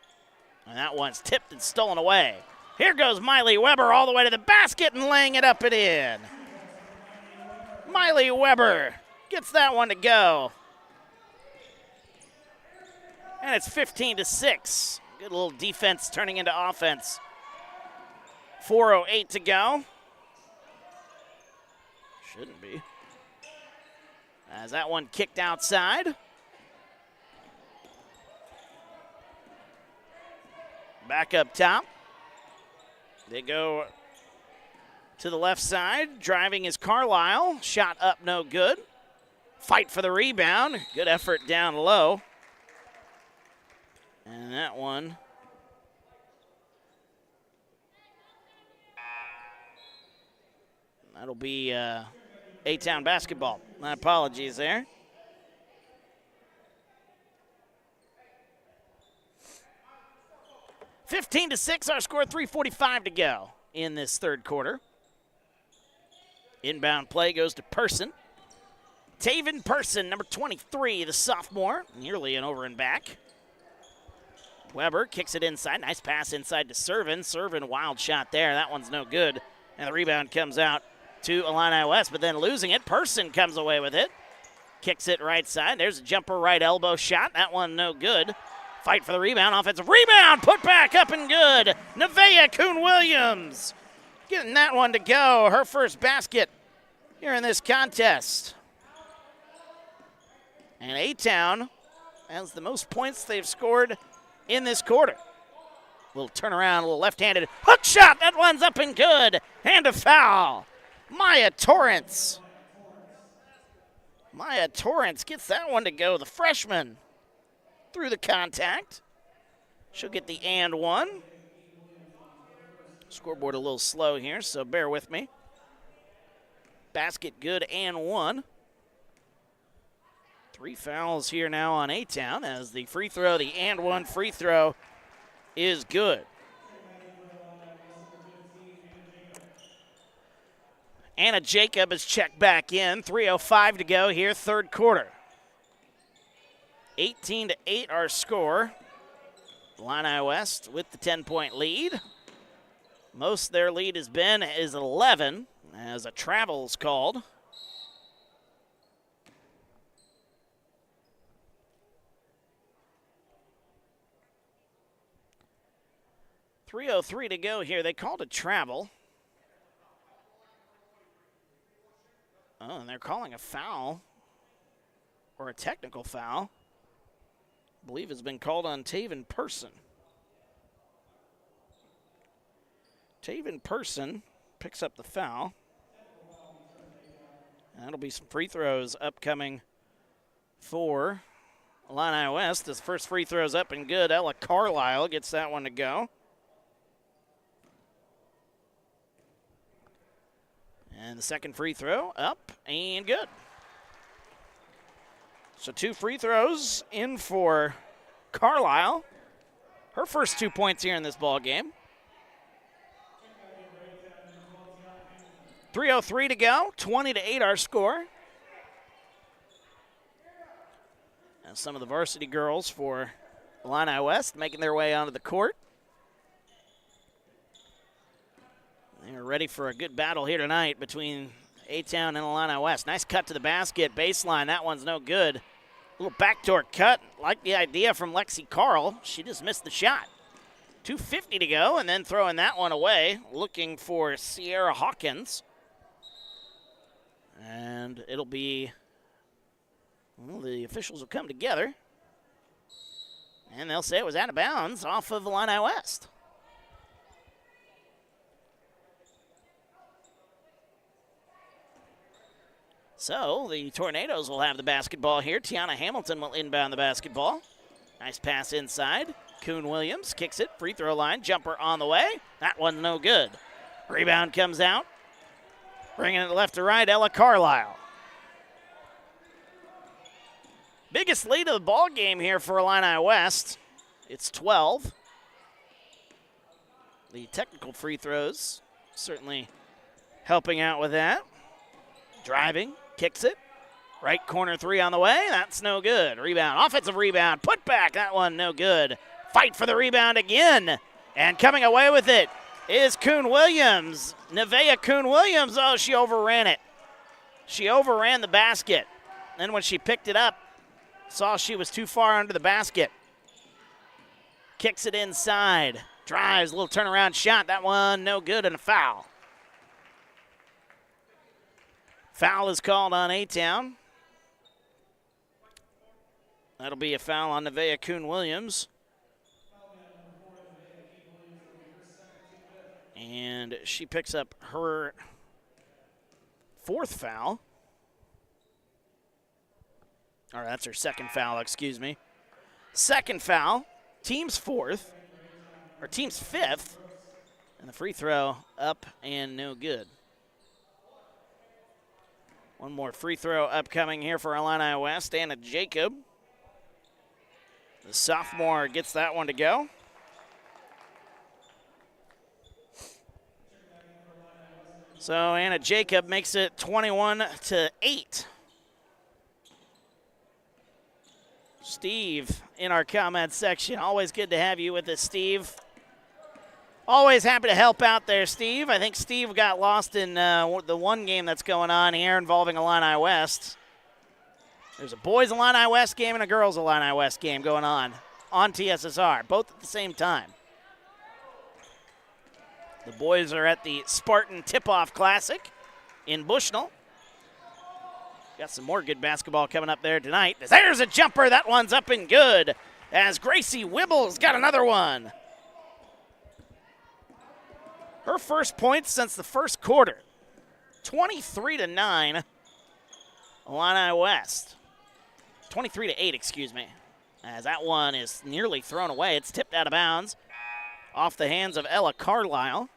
[SPEAKER 1] And that one's tipped and stolen away. Here goes Miley Weber all the way to the basket and laying it up and in. Miley Weber gets that one to go. And it's 15-6. Good little defense turning into offense. 4:08 to go. Shouldn't be. As that one kicked outside. Back up top. They go to the left side. Driving is Carlisle. Shot up, no good. Fight for the rebound. Good effort down low. And that one. That'll be A-Town basketball. My apologies there. (15-6), our score, 3:45 to go in this third quarter. Inbound play goes to Person. Taven Person, number 23, the sophomore, nearly an over and back. Weber kicks it inside. Nice pass inside to Servin. Servin, wild shot there. That one's no good. And the rebound comes out to Illini West, but then losing it. Person comes away with it. Kicks it right side. There's a jumper right elbow shot. That one no good. Fight for the rebound. Offensive rebound. Put back up and good. Nevaeh Kuhn-Williams getting that one to go. Her first basket here in this contest. And A-Town has the most points they've scored in this quarter. Little turnaround, a little left-handed hook shot. That one's up and good. And a foul. Maya Torrance. Maya Torrance gets that one to go. The freshman through the contact. She'll get the and one. Scoreboard a little slow here, so bear with me. Basket good and one. 3 fouls here now on A-Town as the free throw, the and one free throw is good. Anna Jacob is checked back in. 3:05 to go here, third quarter. 18-8 our score. Illini West with the 10-point lead. Most their lead has been is 11 as a travel's called. .303 to go here. They called a travel. Oh, and they're calling a foul or a technical foul. I believe it's been called on Taven Person. Taven Person picks up the foul. And that'll be some free throws upcoming for Illini West. His first free throw's up and good. Ella Carlisle gets that one to go. And the second free throw up and good. So 2 free throws in for Carlisle. Her first 2 points here in this ball game. 3:03 to go, 20-8 our score. And some of the varsity girls for Illini West making their way onto the court. They are ready for a good battle here tonight between A-Town and Illini West. Nice cut to the basket, baseline. That one's no good. A little backdoor cut. Like the idea from Lexi Carl. She just missed the shot. 2:50 to go, and then throwing that one away, looking for Sierra Hawkins. And it'll be, well, the officials will come together, and they'll say it was out of bounds off of Illini West. So the Tornadoes will have the basketball here. Tiana Hamilton will inbound the basketball. Nice pass inside. Kuhn-Williams kicks it. Free throw line. Jumper on the way. That one's no good. Rebound comes out. Bringing it left to right, Ella Carlisle. Biggest lead of the ball game here for Illini West. It's 12. The technical free throws certainly helping out with that. Driving. Kicks it. Right corner 3 on the way. That's no good. Rebound. Offensive rebound. Put back. That one no good. Fight for the rebound again. And coming away with it is Kuhn-Williams. Nevaeh Kuhn-Williams. Oh, she overran it. She overran the basket. Then when she picked it up, saw she was too far under the basket. Kicks it inside. Drives, a little turnaround shot. That one no good and a foul. Foul is called on A-Town. That'll be a foul on Nevaeh Kuhn-Williams. And she picks up her 4th foul. Or that's her 2nd foul, excuse me. 2nd foul, team's 4th, or team's 5th. And the free throw up and no good. One more free throw upcoming here for Illini West. Anna Jacob, the sophomore, gets that one to go. So Anna Jacob makes it 21-8. Steve in our comment section. Always good to have you with us, Steve. Always happy to help out there, Steve. I think Steve got lost in the one game that's going on here involving Illini West. There's a boys Illini West game and a girls Illini West game going on TSSR, both at the same time. The boys are at the Spartan Tip-Off Classic in Bushnell. Got some more good basketball coming up there tonight. There's a jumper. That one's up and good as Gracie Wibbles got another one. Her first points since the first quarter. 23-9, Illini West. 23-8, excuse me. As that one is nearly thrown away. It's tipped out of bounds off the hands of Ella Carlisle.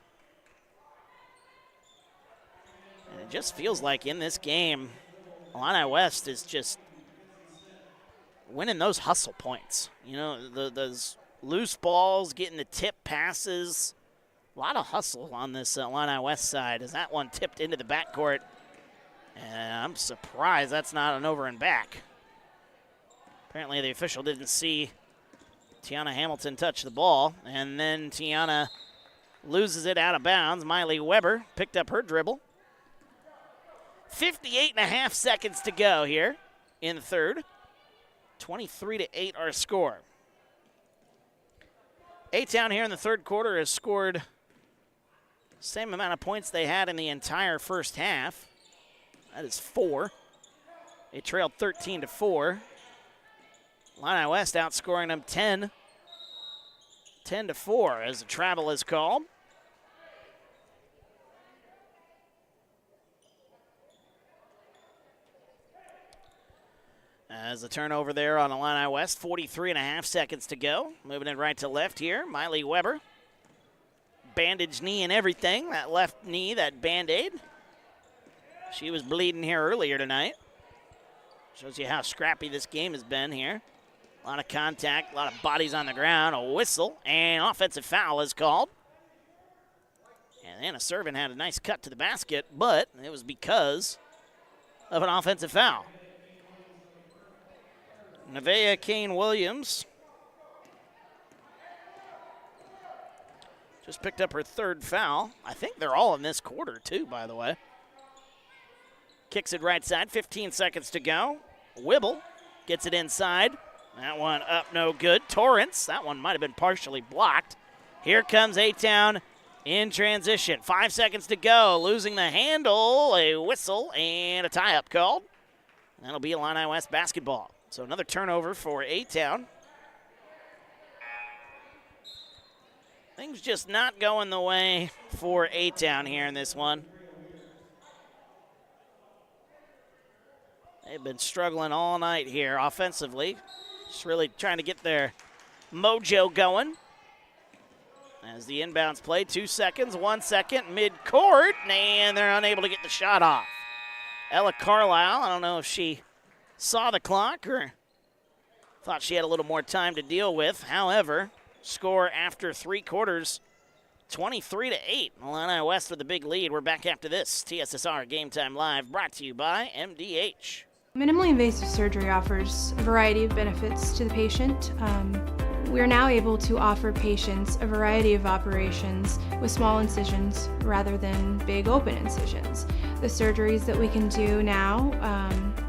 [SPEAKER 1] And it just feels like in this game, Illini West is just winning those hustle points. You know, those loose balls, getting the tip passes. A lot of hustle on this Illini West side as that one tipped into the backcourt. And I'm surprised that's not an over and back. Apparently the official didn't see Tiana Hamilton touch the ball. And then Tiana loses it out of bounds. Miley Weber picked up her dribble. 58.5 seconds to go here in the third. 23-8 our score. A-Town here in the third quarter has scored the same amount of points they had in the entire first half. That is 4. They trailed 13-4. Illini West outscoring them 10-4 as the travel is called. As the turnover there on Illini West, 43.5 seconds to go. Moving it right to left here, Miley Weber. Bandaged knee and everything, that left knee, that Band-Aid. She was bleeding here earlier tonight. Shows you how scrappy this game has been here. A lot of contact, a lot of bodies on the ground, a whistle, and offensive foul is called. And Anna Servin had a nice cut to the basket, but it was because of an offensive foul. Nevaeh Kuhn-Williams just picked up her 3rd foul. I think they're all in this quarter, too, by the way. Kicks it right side, 15 seconds to go. Wibble gets it inside. That one up, no good. Torrance, that one might have been partially blocked. Here comes A-Town in transition. 5 seconds to go. Losing the handle, a whistle, and a tie-up called. That'll be Illini West basketball. So another turnover for A-Town. Things just not going the way for A-Town here in this one. They've been struggling all night here offensively. Just really trying to get their mojo going. As the inbounds play, 2 seconds, 1 second, mid-court, and they're unable to get the shot off. Ella Carlisle, I don't know if she saw the clock or thought she had a little more time to deal with. However, score after 3 quarters, 23-8. Illini West with a big lead. We're back after this. TSSR Game Time Live, brought to you by MDH.
[SPEAKER 4] Minimally invasive surgery offers a variety of benefits to the patient. We are now able to offer patients a variety of operations with small incisions rather than big open incisions. The surgeries that we can do now,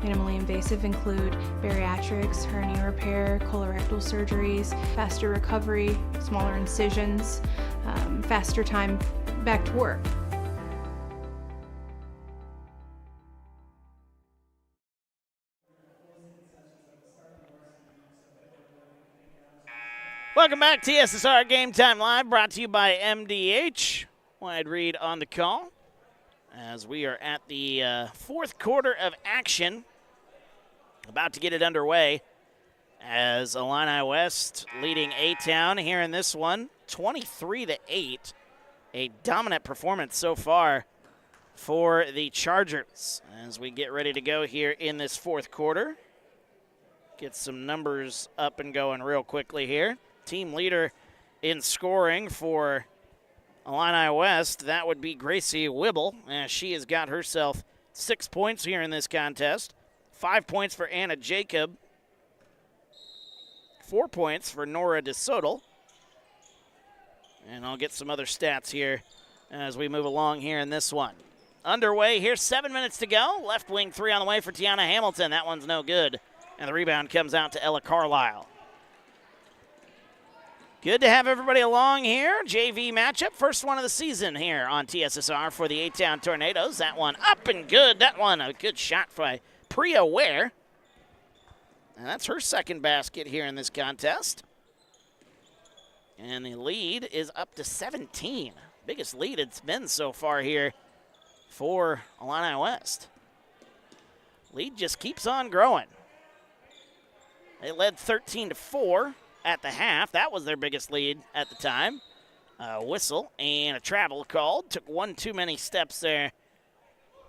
[SPEAKER 4] minimally invasive, include bariatrics, hernia repair, colorectal surgeries, faster recovery, smaller incisions, faster time back to work.
[SPEAKER 1] Welcome back, TSSR Game Time Live, brought to you by MDH. Wide read on the call as we are at the fourth quarter of action, about to get it underway as Illini West leading A-Town here in this one, 23-8. A dominant performance so far for the Chargers as we get ready to go here in this fourth quarter. Get some numbers up and going real quickly here. Team leader in scoring for Illini West, that would be Gracie Wibble, as she has got herself 6 points here in this contest. 5 points for Anna Jacob. 4 points for Nora DeSoto. And I'll get some other stats here as we move along here in this one. Underway here, 7 minutes to go. Left wing three on the way for Tiana Hamilton. That one's no good. And the rebound comes out to Ella Carlisle. Good to have everybody along here. JV matchup, first one of the season here on TSSR for the A-Town Tornadoes. That one up and good. That one a good shot by Priya Ware. And that's her second basket here in this contest. And the lead is up to 17. Biggest lead it's been so far here for Illini West. Lead just keeps on growing. They led 13-4. At the half. That was their biggest lead at the time. A whistle and a travel called. Took one too many steps there.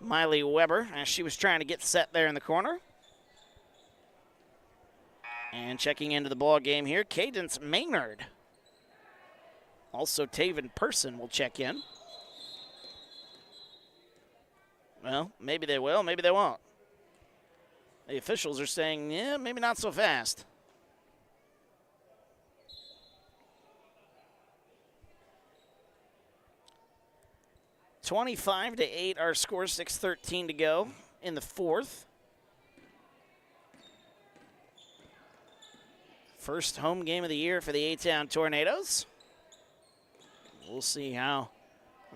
[SPEAKER 1] Miley Weber, as she was trying to get set there in the corner. And checking into the ball game here, Cadence Maynard. Also Taven Person will check in. Well, maybe they will, maybe they won't. The officials are saying, yeah, maybe not so fast. 25-8, our score, 6:13 to go in the fourth. First home game of the year for the A-Town Tornadoes. We'll see how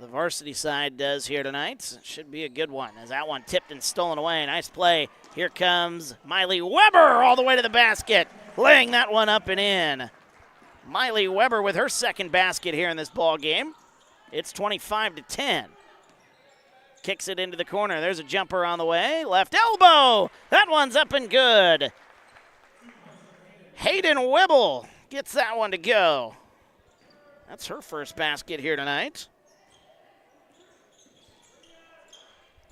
[SPEAKER 1] the varsity side does here tonight. Should be a good one, as that one tipped and stolen away. Nice play. Here comes Miley Weber all the way to the basket, laying that one up and in. Miley Weber with her second basket here in this ball game. It's 25-10. Kicks it into the corner. There's a jumper on the way. Left elbow. That one's up and good. Hayden Wibble gets that one to go. That's her first basket here tonight.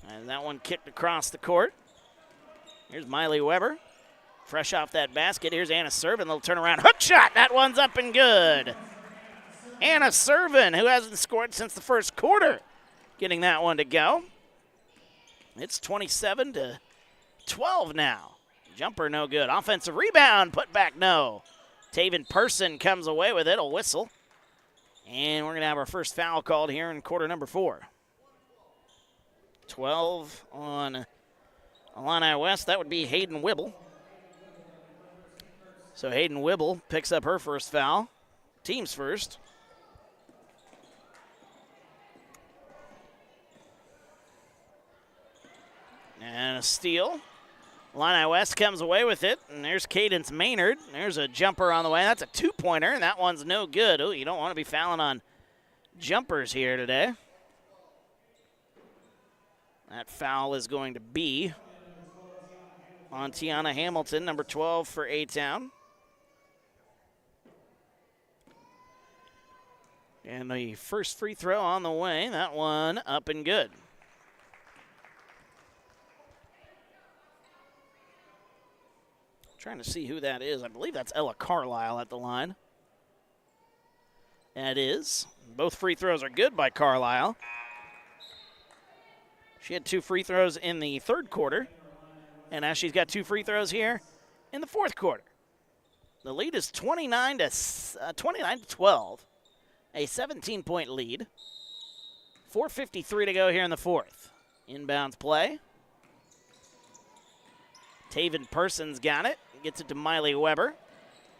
[SPEAKER 1] And that one kicked across the court. Here's Miley Weber. Fresh off that basket. Here's Anna Servin. Little turnaround hook shot. That one's up and good. Anna Servin, who hasn't scored since the first quarter, getting that one to go. It's 27-12 now. Jumper no good. Offensive rebound, put back no. Taven Person comes away with it, a whistle. And we're going to have our first foul called here in quarter number 4. 12 on Illini West. That would be Hayden Wibble. So Hayden Wibble picks up her first foul. Team's first. And a steal. Illini West comes away with it, and there's Cadence Maynard. There's a jumper on the way. That's a two-pointer, and that one's no good. Oh, you don't want to be fouling on jumpers here today. That foul is going to be on Tiana Hamilton, number 12 for A-Town. And the first free throw on the way. That one up and good. Trying to see who that is. I believe that's Ella Carlisle at the line. That is. Both free throws are good by Carlisle. She had 2 free throws in the third quarter, and now she's got 2 free throws here in the fourth quarter. The lead is 29-12, a 17-point lead. 4:53 to go here in the fourth. Inbounds play. Taven Persons got it. Gets it to Miley Weber.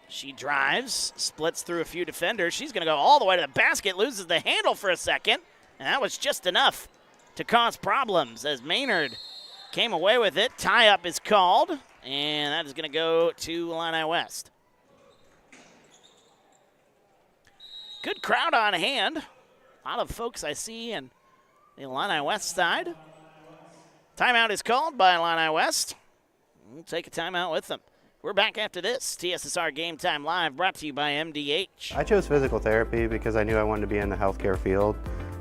[SPEAKER 1] She drives, splits through a few defenders. She's going to go all the way to the basket, loses the handle for a second, and that was just enough to cause problems as Maynard came away with it. Tie-up is called, and that is going to go to Illini West. Good crowd on hand. A lot of folks I see in the Illini West side. Timeout is called by Illini West. We'll take a timeout with them. We're back after this. TSSR Game Time Live brought to you by MDH.
[SPEAKER 5] I chose physical therapy because I knew I wanted to be in the healthcare field.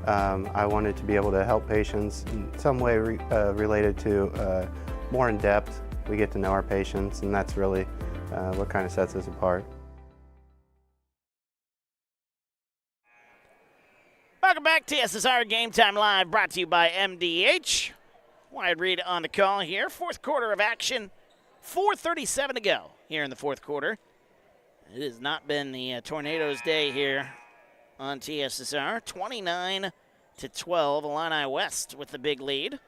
[SPEAKER 5] I wanted to be able to help patients in some way related to more in depth. We get to know our patients, and that's really what kind of sets us apart.
[SPEAKER 1] Welcome back to TSSR Game Time Live brought to you by MDH. Wyatt Reed on the call here. Fourth quarter of action. 4:37 to go here in the fourth quarter. It has not been the Tornadoes' day here on TSSR. 29-12, Illini West with the big lead.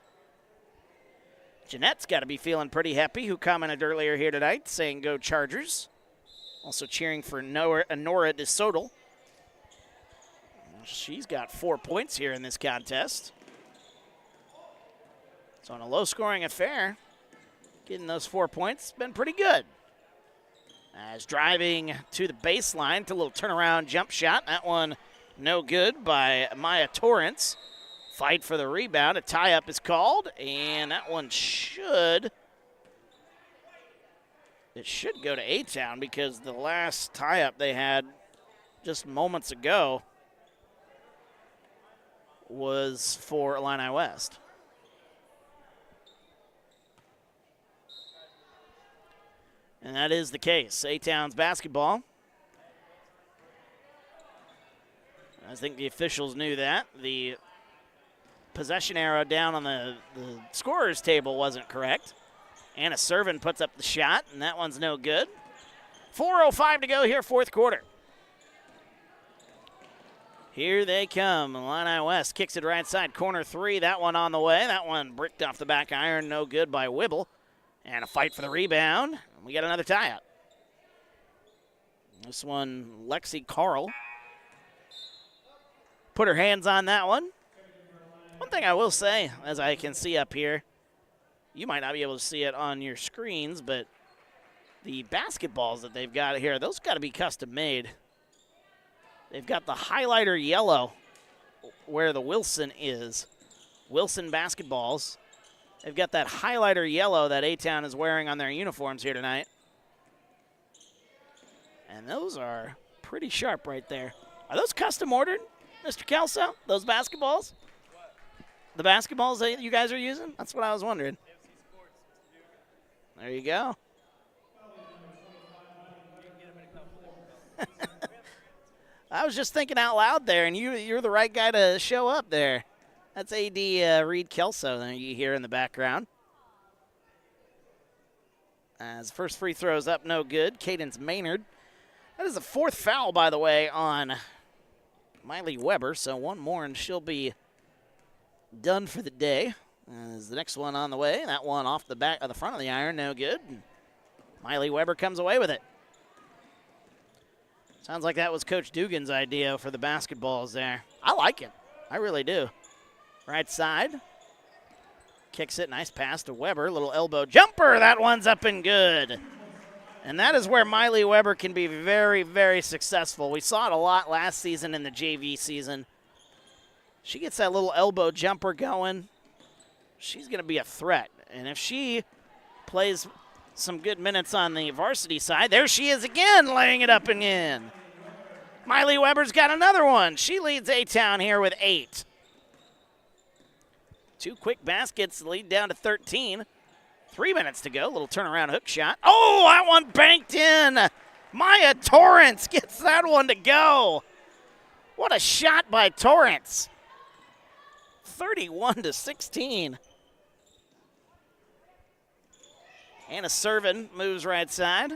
[SPEAKER 1] Jeanette's got to be feeling pretty happy, who commented earlier here tonight saying go Chargers. Also cheering for Nora DeSoto. She's got 4 points here in this contest. So on a low-scoring affair, getting those 4 points, been pretty good. As driving to the baseline to a little turnaround jump shot. That one no good by Maya Torrance. Fight for the rebound. A tie-up is called, and that one should go to A-Town because the last tie-up they had just moments ago was for Illini West. And that is the case. A-Town's basketball. I think the officials knew that. The possession arrow down on the scorer's table wasn't correct. Anna Servin puts up the shot, and that one's no good. 4:05 to go here, fourth quarter. Here they come. Illini West kicks it right side, corner three. That one on the way. That one bricked off the back iron, no good by Wibble. And a fight for the rebound. We got another tie-up. This one, Lexi Carl put her hands on that one. One thing I will say, as I can see up here, you might not be able to see it on your screens, but the basketballs that they've got here, those got to be custom made. They've got the highlighter yellow where the Wilson is. Wilson basketballs. They've got that highlighter yellow that A-Town is wearing on their uniforms here tonight. And those are pretty sharp right there. Are those custom ordered, Mr. Kelso? Those basketballs? The basketballs that you guys are using? That's what I was wondering. There you go. I was just thinking out loud there, and you're the right guy to show up there. That's A.D. Reed Kelso that you hear in the background. As first free throws up, no good. Cadence Maynard. That is the fourth foul, by the way, on Miley Weber. So one more, and she'll be done for the day. As the next one on the way. That one off the back of the front of the iron, no good. Miley Weber comes away with it. Sounds like that was Coach Dugan's idea for the basketballs there. I like it. I really do. Right side. Kicks it. Nice pass to Weber. Little elbow jumper. That one's up and good. And that is where Miley Weber can be very, very successful. We saw it a lot last season in the JV season. She gets that little elbow jumper going. She's going to be a threat. And if she plays some good minutes on the varsity side, there she is again, laying it up and in. Miley Weber's got another one. She leads A-Town here with 8. 2 quick baskets, lead down to 13. 3 minutes to go. Little turnaround hook shot. Oh, that one banked in. Maya Torrance gets that one to go. What a shot by Torrance. 31-16. Anna Servin moves right side.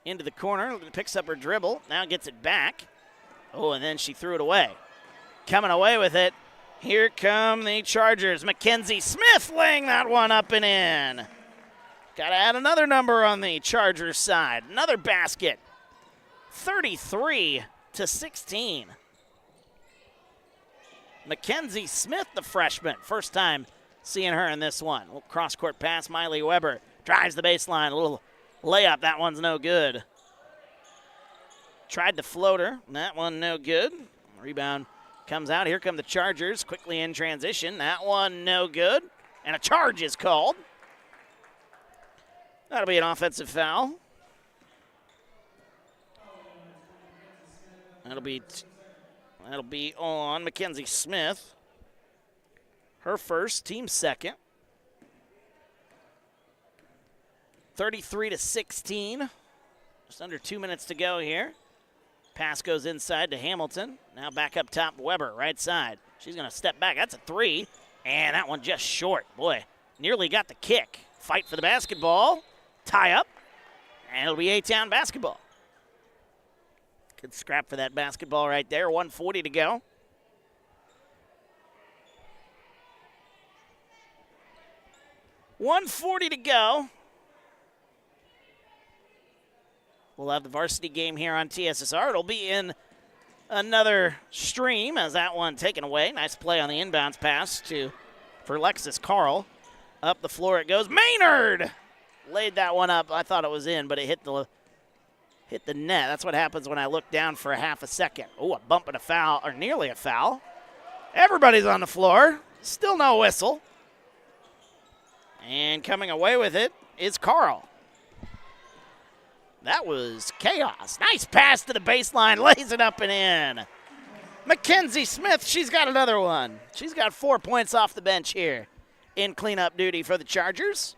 [SPEAKER 1] Into the corner, picks up her dribble. Now gets it back. Oh, and then she threw it away. Coming away with it Here come the Chargers. Mackenzie Smith laying that one up and in. Got to add another number on the Chargers side. Another basket. 33-16. Mackenzie Smith, the freshman. First time seeing her in this one. Little cross-court pass. Miley Weber drives the baseline. A little layup. That one's no good. Tried the floater. That one no good. Rebound comes out. Here come the Chargers. Quickly in transition. That one no good. And a charge is called. That'll be an offensive foul. That'll be on Mackenzie Smith. Her first, team second. 33-16. Just under 2 minutes to go here. Pass goes inside to Hamilton. Now back up top, Weber, right side. She's going to step back. That's a three. And that one just short. Boy, nearly got the kick. Fight for the basketball. Tie up. And it'll be A-Town basketball. Good scrap for that basketball right there. 1:40 to go. We'll have the varsity game here on TSSR. It'll be in another stream as that one taken away. Nice play on the inbounds pass for Lexus Carl. Up the floor it goes. Maynard laid that one up. I thought it was in, but it hit the net. That's what happens when I look down for a half a second. Oh, a bump and a foul, or nearly a foul. Everybody's on the floor. Still no whistle. And coming away with it is Carl. That was chaos. Nice pass to the baseline. Lays it up and in. Mackenzie Smith, she's got another one. She's got 4 points off the bench here in cleanup duty for the Chargers.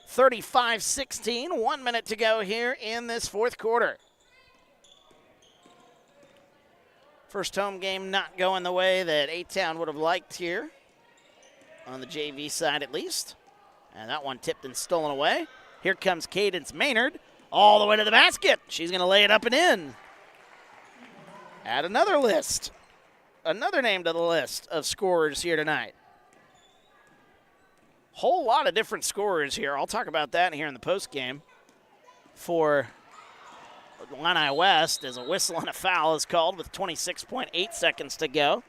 [SPEAKER 1] 35-16, 1 minute to go here in this fourth quarter. First home game not going the way that A-Town would have liked here, on the JV side at least. And that one tipped and stolen away. Here comes Cadence Maynard all the way to the basket. She's going to lay it up and in. Add another name to the list of scorers here tonight. Whole lot of different scorers here. I'll talk about that here in the post game. For Illini West, as a whistle and a foul is called with 26.8 seconds to go.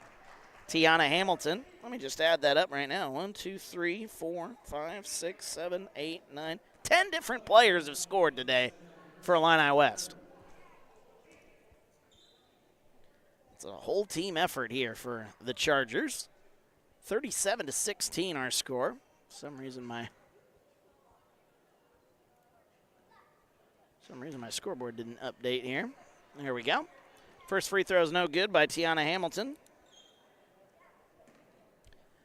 [SPEAKER 1] Tiana Hamilton. Let me just add that up right now. 1, 2, 3, 4, 5, 6, 7, 8, 9. 10 different players have scored today for Illini West. It's a whole team effort here for the Chargers. 37-16 our score. For some reason my scoreboard didn't update here. There we go. First free throw is no good by Tiana Hamilton.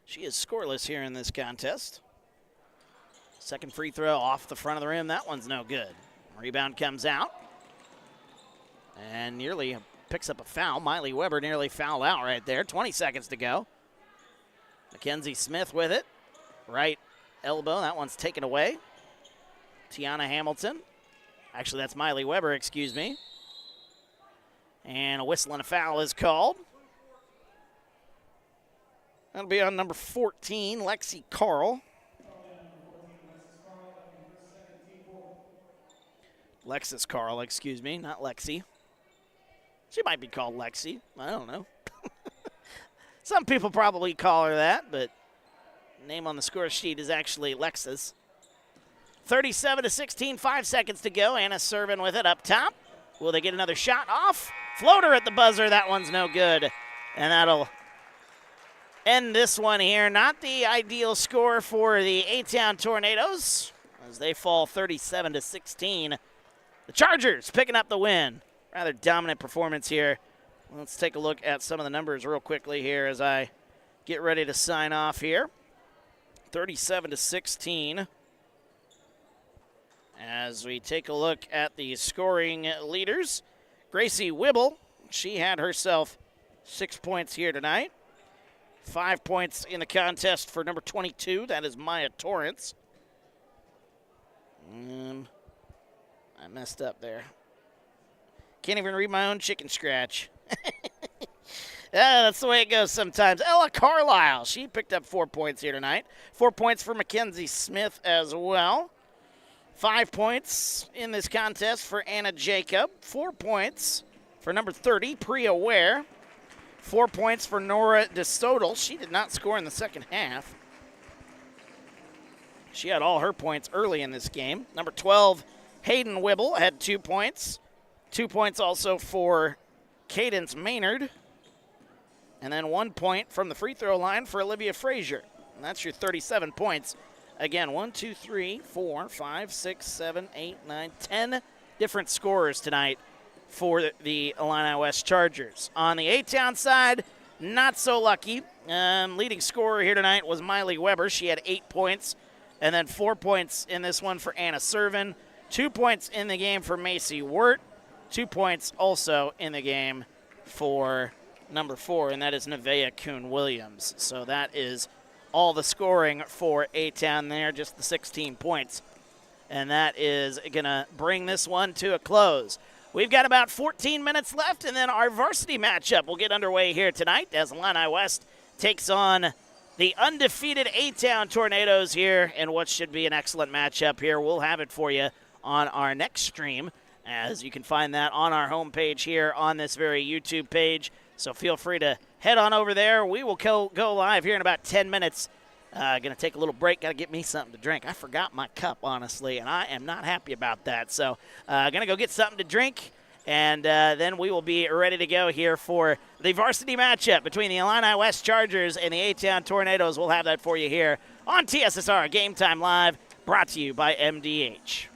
[SPEAKER 1] She is scoreless here in this contest. Second free throw off the front of the rim. That one's no good. Rebound comes out. And nearly picks up a foul. Miley Weber nearly fouled out right there. 20 seconds to go. Mackenzie Smith with it. Right elbow. That one's taken away. Tiana Hamilton. Actually, that's Miley Weber, excuse me. And a whistle and a foul is called. That'll be on number 14, Lexi Carl. Lexus Carl, excuse me, not Lexi. She might be called Lexi. I don't know. Some people probably call her that, but name on the score sheet is actually Lexus. 37-16, 5 seconds to go. Anna serving with it up top. Will they get another shot off? Floater at the buzzer. That one's no good. And that'll end this one here. Not the ideal score for the A-Town Tornadoes as they fall 37-16. The Chargers picking up the win. Rather dominant performance here. Let's take a look at some of the numbers real quickly here as I get ready to sign off here. 37-16. As we take a look at the scoring leaders, Gracie Wibble, she had herself 6 points here tonight. 5 points in the contest for number 22. That is Maya Torrance. I messed up there. Can't even read my own chicken scratch. Yeah, that's the way it goes sometimes. Ella Carlisle, she picked up 4 points here tonight. 4 points for Mackenzie Smith as well. 5 points in this contest for Anna Jacob. 4 points for number 30, Priya Ware. 4 points for Nora DeSotel. She did not score in the second half. She had all her points early in this game. Number 12, Hayden Wibble had 2 points. 2 points also for Cadence Maynard. And then 1 point from the free throw line for Olivia Frazier. And that's your 37 points. Again, 1, 2, 3, 4, 5, 6, 7, 8, 9, 10 different scorers tonight for the Illini West Chargers. On the A-Town side, not so lucky. Leading scorer here tonight was Miley Weber. She had 8 points. And then 4 points in this one for Anna Servin. 2 points in the game for Macy Wirt. 2 points also in the game for number 4, and that is Nevaeh Kuhn-Williams. So that is all the scoring for A-Town there, just the 16 points. And that is going to bring this one to a close. We've got about 14 minutes left, and then our varsity matchup will get underway here tonight as Illini West takes on the undefeated A-Town Tornadoes here in what should be an excellent matchup here. We'll have it for you on our next stream, as you can find that on our homepage here on this very YouTube page. So feel free to head on over there. We will go live here in about 10 minutes. Going to take a little break. Got to get me something to drink. I forgot my cup, honestly, and I am not happy about that. So going to go get something to drink, and then we will be ready to go here for the varsity matchup between the Illini West Chargers and the A-Town Tornadoes. We'll have that for you here on TSSR Game Time Live, brought to you by MDH.